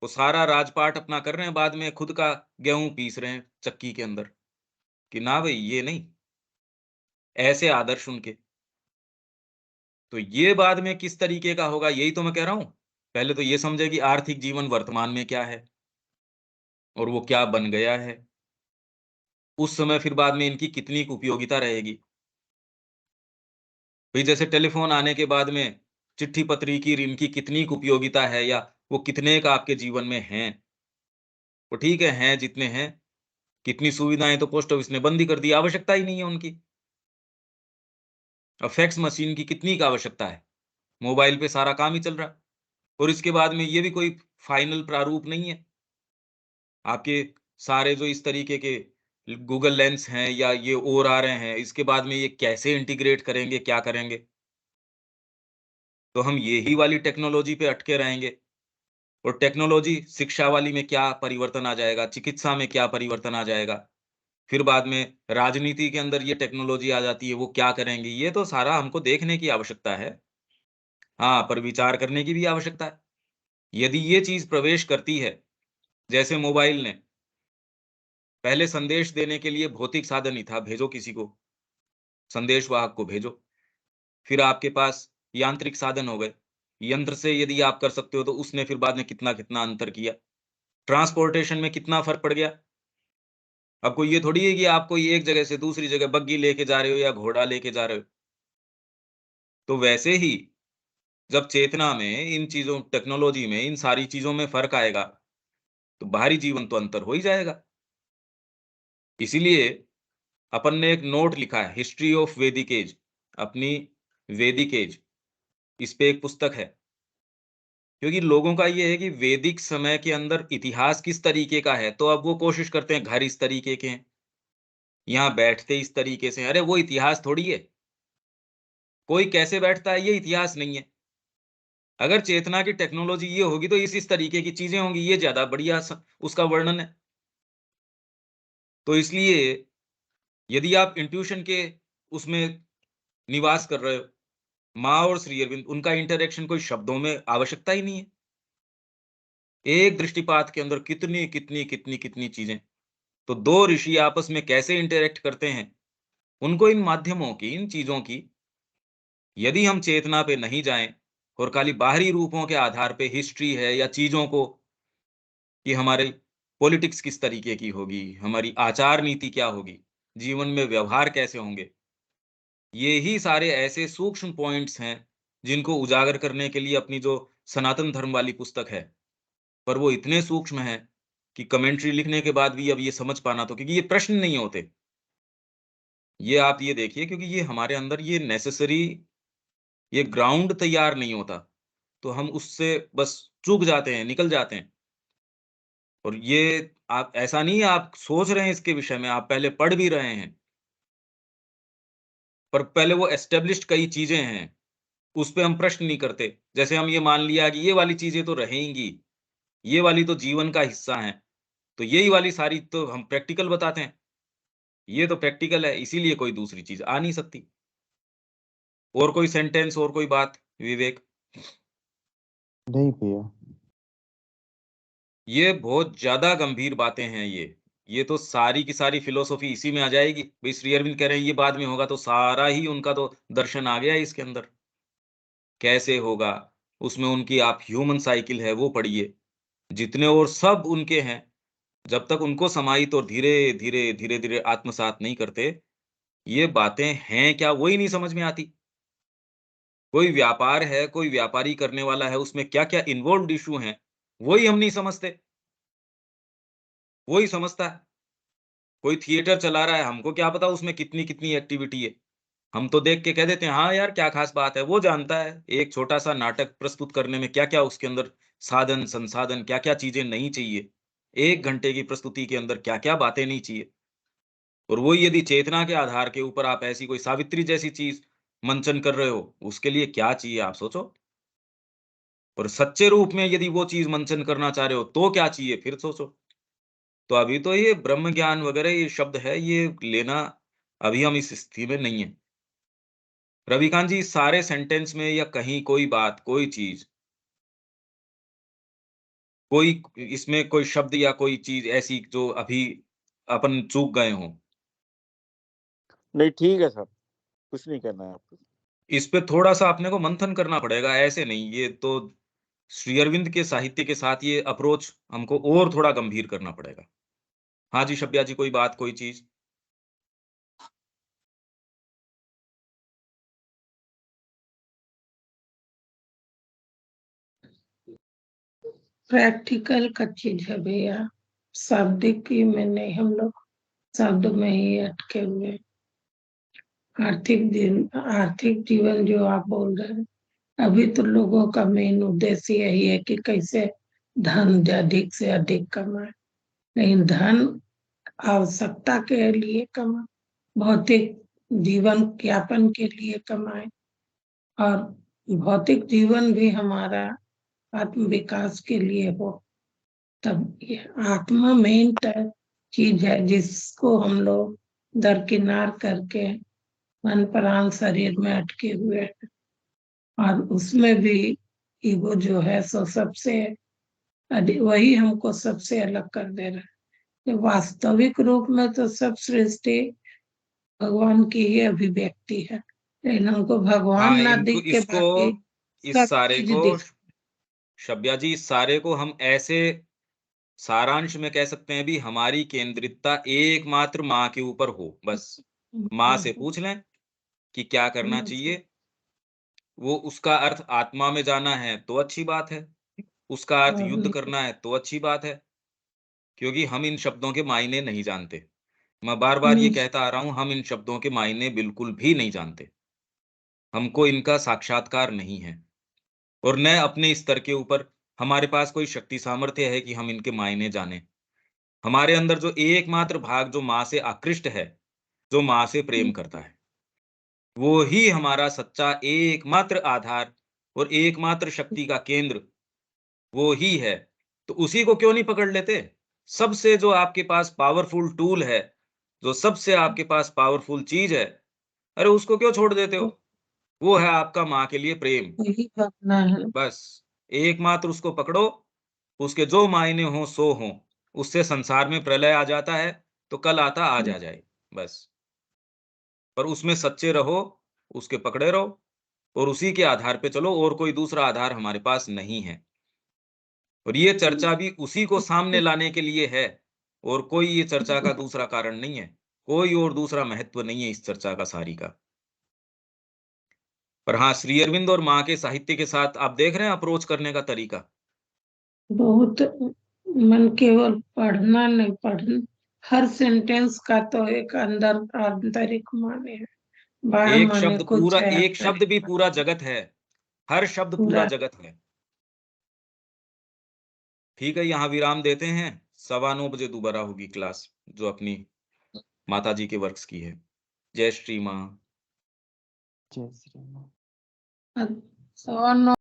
[SPEAKER 1] वो सारा राजपाट अपना कर रहे हैं, बाद में खुद का गेहूं पीस रहे हैं चक्की के अंदर, कि ना भाई ये नहीं, ऐसे आदर्श उनके। तो ये बाद में किस तरीके का होगा, यही तो मैं कह रहा हूं। पहले तो ये समझे कि आर्थिक जीवन वर्तमान में क्या है और वो क्या बन गया है, उस समय फिर बाद में इनकी कितनी उपयोगिता रहेगी। भाई जैसे टेलीफोन आने के बाद में चिट्ठी पत्री की इनकी कितनी उपयोगिता है या वो कितने का आपके जीवन में हैं। वो ठीक है जितने हैं, कितनी सुविधाएँ तो पोस्ट ऑफिस ने बंद ही कर दी, आवश्यकता ही नहीं है उनकी। अब फैक्स मशीन की कितनी का आवश्यकता है? मोबाइल पे सारा काम ही चल रहा है और इसके बाद में ये भी कोई फाइनल प्रारूप नहीं है। आपके सारे जो इस तरीके के गूगल लेंस हैं या ये और आ रहे हैं, इसके बाद में ये कैसे इंटीग्रेट करेंगे, क्या करेंगे? तो हम यही वाली टेक्नोलॉजी पे अटके रहेंगे और टेक्नोलॉजी शिक्षा वाली में क्या परिवर्तन आ जाएगा, चिकित्सा में क्या परिवर्तन आ जाएगा, फिर बाद में राजनीति के अंदर ये टेक्नोलॉजी आ जाती है, वो क्या करेंगे? ये तो सारा हमको देखने की आवश्यकता है। हाँ, पर विचार करने की भी आवश्यकता है। यदि ये चीज़ प्रवेश करती है, जैसे मोबाइल ने, पहले संदेश देने के लिए भौतिक साधन ही था, भेजो किसी को, संदेशवाहक को भेजो। फिर आपके पास यांत्रिक साधन हो गए। यंत्र से यदि आप कर सकते हो, तो उसने फिर बाद में कितना-कितना अंतर किया। ट्रांसपोर्टेशन में कितना फ़र्क पड़ गया। अब कोई ये थोड़ी है कि आप कोई एक जगह से दूसरी जगह बग्गी लेके जा रहे हो या घोड़ा लेके जा रहे हो। तो वैसे ही जब चेतना में, इन चीज़ों टेक्नोलॉजी में, इन सारी चीज़ों में फ़र्क आएगा, तो बाहरी जीवन तो अंतर हो ही जाएगा। इसीलिए अपन ने एक नोट लिखा है, हिस्ट्री ऑफ वैदिक एज, अपनी वैदिक एज, इस पे एक पुस्तक है। क्योंकि लोगों का ये है कि वैदिक समय के अंदर इतिहास किस तरीके का है, तो अब वो कोशिश करते हैं घर इस तरीके के हैं, यहाँ बैठते इस तरीके से हैं। अरे वो इतिहास थोड़ी है। कोई कैसे बैठता है ये इतिहास नहीं है। अगर चेतना की टेक्नोलॉजी ये होगी तो इस तरीके की चीज़ें होंगी, ये ज़्यादा बढ़िया उसका वर्णन है। तो इसलिए यदि आप इंट्यूशन के उसमें निवास कर रहे हो, माँ और श्री अरविंद, उनका इंटरैक्शन कोई शब्दों में आवश्यकता ही नहीं है। एक दृष्टिपात के अंदर कितनी चीज़ें। तो 2 ऋषि आपस में कैसे इंटरैक्ट करते हैं, उनको इन माध्यमों की, इन चीज़ों की, यदि हम चेतना पे नहीं जाएँ और खाली बाहरी रूपों के आधार पे हिस्ट्री है या चीज़ों को कि हमारी पॉलिटिक्स किस तरीके की होगी, हमारी आचार नीति क्या होगी, जीवन में व्यवहार कैसे होंगे, ये ही सारे ऐसे सूक्ष्म पॉइंट्स हैं, जिनको उजागर करने के लिए अपनी जो सनातन धर्म वाली पुस्तक है, पर वो इतने सूक्ष्म हैं कि कमेंट्री लिखने के बाद भी अब ये समझ पाना, तो क्योंकि ये प्रश्न नहीं होते। ये आप ये देखिए, क्योंकि ये हमारे अंदर ये नेसेसरी, ये ग्राउंड तैयार नहीं होता, तो हम उससे बस चूक जाते हैं, निकल जाते हैं। और ये आप ऐसा नहीं है आप सोच रहे हैं इसके विषय में, आप पहले पढ़ भी रहे हैं, पर पहले वो एस्टेब्लिश्ड कई चीज़ें हैं, उस पे हम प्रश्न नहीं करते। जैसे हम ये मान लिया कि ये वाली चीज़ें तो रहेंगी, ये वाली तो जीवन का हिस्सा हैं, तो यही वाली सारी तो हम प्रैक्टिकल बताते हैं। ये तो प्रैक्टिकल है, इसीलिए कोई दूसरी चीज़ आ नहीं सकती। और कोई सेंटेंस और कोई बात, विवेक?
[SPEAKER 3] नहीं भैया।
[SPEAKER 1] ये बहुत ज़्यादा गंभीर बातें हैं ये। ये तो सारी की सारी फ़िलॉसफ़ी इसी में आ जाएगी। भई श्री अरविंद कह रहे हैं ये बाद में होगा, तो सारा ही उनका तो दर्शन आ गया है इसके अंदर। कैसे होगा? उसमें उनकी आप ह्यूमन साइकिल है वो पढ़िए। जितने और सब उनके हैं, जब तक उनको समाहित और धीरे-धीरे, धीरे-धीरे आत्मसात नहीं करते, ये बातें हैं क्या वो ही नहीं समझ में आती। कोई व्यापार है, कोई व्यापारी करने वाला है, उसमें क्या-क्या इन्वॉल्व्ड इश्यू हैं, वो ही हम नहीं समझते। वो ही समझता है। कोई थिएटर चला रहा है, हमको क्या पता उसमें कितनी-कितनी एक्टिविटी है। हम तो देख के कह देते हैं, हाँ यार, क्या ख़ास बात है। वो जानता है, एक छोटा-सा नाटक प्रस्तुत करने में क्या-क्या उसके अंदर साधन, संसाधन, क्या-क्या चीज़ें नहीं चाहिए। 1 घंटे की प्रस्तुति के अंदर क्या-क्या बातें नहीं चाहिए। और वही यदि चेतना के आधार के ऊपर आप ऐसी कोई सावित्री जैसी चीज़ मंचन कर रहे हो, उसके लिए क्या चाहिए आप सोचो। और सच्चे रूप में यदि वो चीज़ मंचन करना चाह रहे हो, तो क्या चाहिए फिर सोचो। तो अभी तो ये ब्रह्म ज्ञान वगैरह ये शब्द है, ये लेना अभी हम इस स्थिति में नहीं है। रविकांत जी, सारे सेंटेंस में या कहीं कोई बात, कोई चीज़, कोई इसमें कोई शब्द या कोई चीज़ ऐसी जो अभी अपन चूक गए हों,
[SPEAKER 2] नहीं, ठीक है सर, कुछ नहीं करना है आपको।
[SPEAKER 1] इस पे थोड़ा-सा अपने को मंथन करना पड़ेगा, ऐसे नहीं। ये तो श्री अरविंद के साहित्य के साथ ये अप्रोच हमको और थोड़ा गंभीर करना पड़ेगा। हाँ जी, शब्या जी, कोई बात, कोई चीज़?
[SPEAKER 4] प्रैक्टिकल का चीज है भैया, शाब्दिक की में नहीं, हम लोग शब्द में ही अटके हुए। आर्थिक जीवन जो आप बोल रहे हैं, अभी तो लोगों का मेन उद्देश्य यही है कि कैसे धन अधिक से अधिक कमाए, लेकिन धन आवश्यकता के लिए कमाए, भौतिक जीवन यापन के लिए कमाए, और भौतिक जीवन भी हमारा आत्म विकास के लिए हो, तब ये आत्मा मेन चीज है जिसको हम लोग दरकिनार करके मन प्राण शरीर में अटके हुए हैं। और उसमें भी ईगो जो है सो सबसे वही हमको सबसे अलग कर दे रहा है। वास्तविक रूप में तो सब सृष्टि भगवान की ही अभिव्यक्ति है, लेकिन हमको भगवान
[SPEAKER 1] हाँ,
[SPEAKER 4] ना
[SPEAKER 1] इनको
[SPEAKER 4] दिख के
[SPEAKER 1] इसको
[SPEAKER 4] बाकी
[SPEAKER 1] इस
[SPEAKER 4] सब
[SPEAKER 1] सारे
[SPEAKER 4] चीज
[SPEAKER 1] को
[SPEAKER 4] दिख।
[SPEAKER 1] शब्या जी, इस सारे को हम ऐसे सारांश में कह सकते हैं भी, हमारी केंद्रितता एकमात्र माँ के ऊपर हो, बस माँ से पूछ लें कि क्या करना चाहिए। वो उसका अर्थ आत्मा में जाना है तो अच्छी बात है, उसका अर्थ युद्ध करना है तो अच्छी बात है, क्योंकि हम इन शब्दों के मायने नहीं जानते। मैं बार बार ये कहता आ रहा हूं, हम इन शब्दों के मायने बिल्कुल भी नहीं जानते, हमको इनका साक्षात्कार नहीं है, और न अपने स्तर के ऊपर हमारे पास कोई शक्ति सामर्थ्य है कि हम इनके मायने जाने। हमारे अंदर जो एकमात्र भाग जो माँ से आकृष्ट है, जो माँ से प्रेम करता है, वो ही हमारा सच्चा एकमात्र आधार और एकमात्र शक्ति का केंद्र वो ही है। तो उसी को क्यों नहीं पकड़ लेते? सबसे जो आपके पास पावरफुल टूल है, जो सबसे आपके पास पावरफुल चीज है, अरे उसको क्यों छोड़ देते हो? वो है आपका माँ के लिए प्रेम।
[SPEAKER 4] वही करना है।
[SPEAKER 1] बस एकमात्र उसको पकड़ो, उसके जो मायने हों सो हों। उससे संसार में प्रलय आ जाता है तो कल आता आज आ जाए, बस। पर उसमें सच्चे रहो, उसके पकड़े रहो, और उसी के आधार पे चलो, और कोई दूसरा आधार हमारे पास नहीं है। और ये चर्चा भी उसी को सामने लाने के लिए है, और कोई ये चर्चा का दूसरा कारण नहीं है, कोई और दूसरा महत्व नहीं है इस चर्चा का सारी का। पर हाँ, श्री अरविंद और माँ के साहित्य के साथ आप देख रहे हैं अप्रोच करने का तरीका।
[SPEAKER 4] बहुत मन केवल पढ़ना नहीं, पढ़ना हर सेंटेंस का तो एक अंदर आंतरिक माने है, बाहर
[SPEAKER 1] एक
[SPEAKER 4] माने
[SPEAKER 1] शब्द
[SPEAKER 4] कुछ
[SPEAKER 1] पूरा,
[SPEAKER 4] है,
[SPEAKER 1] एक शब्द भी पूरा जगत है, हर शब्द पूरा
[SPEAKER 4] पूरा।
[SPEAKER 1] जगत है। ठीक है, यहाँ विराम देते हैं, 9:15 बजे दोबारा होगी क्लास, जो अपनी माता जी के वर्क्स की है। जय श्री माँ।
[SPEAKER 3] जय श्री राम।
[SPEAKER 4] अब 9:15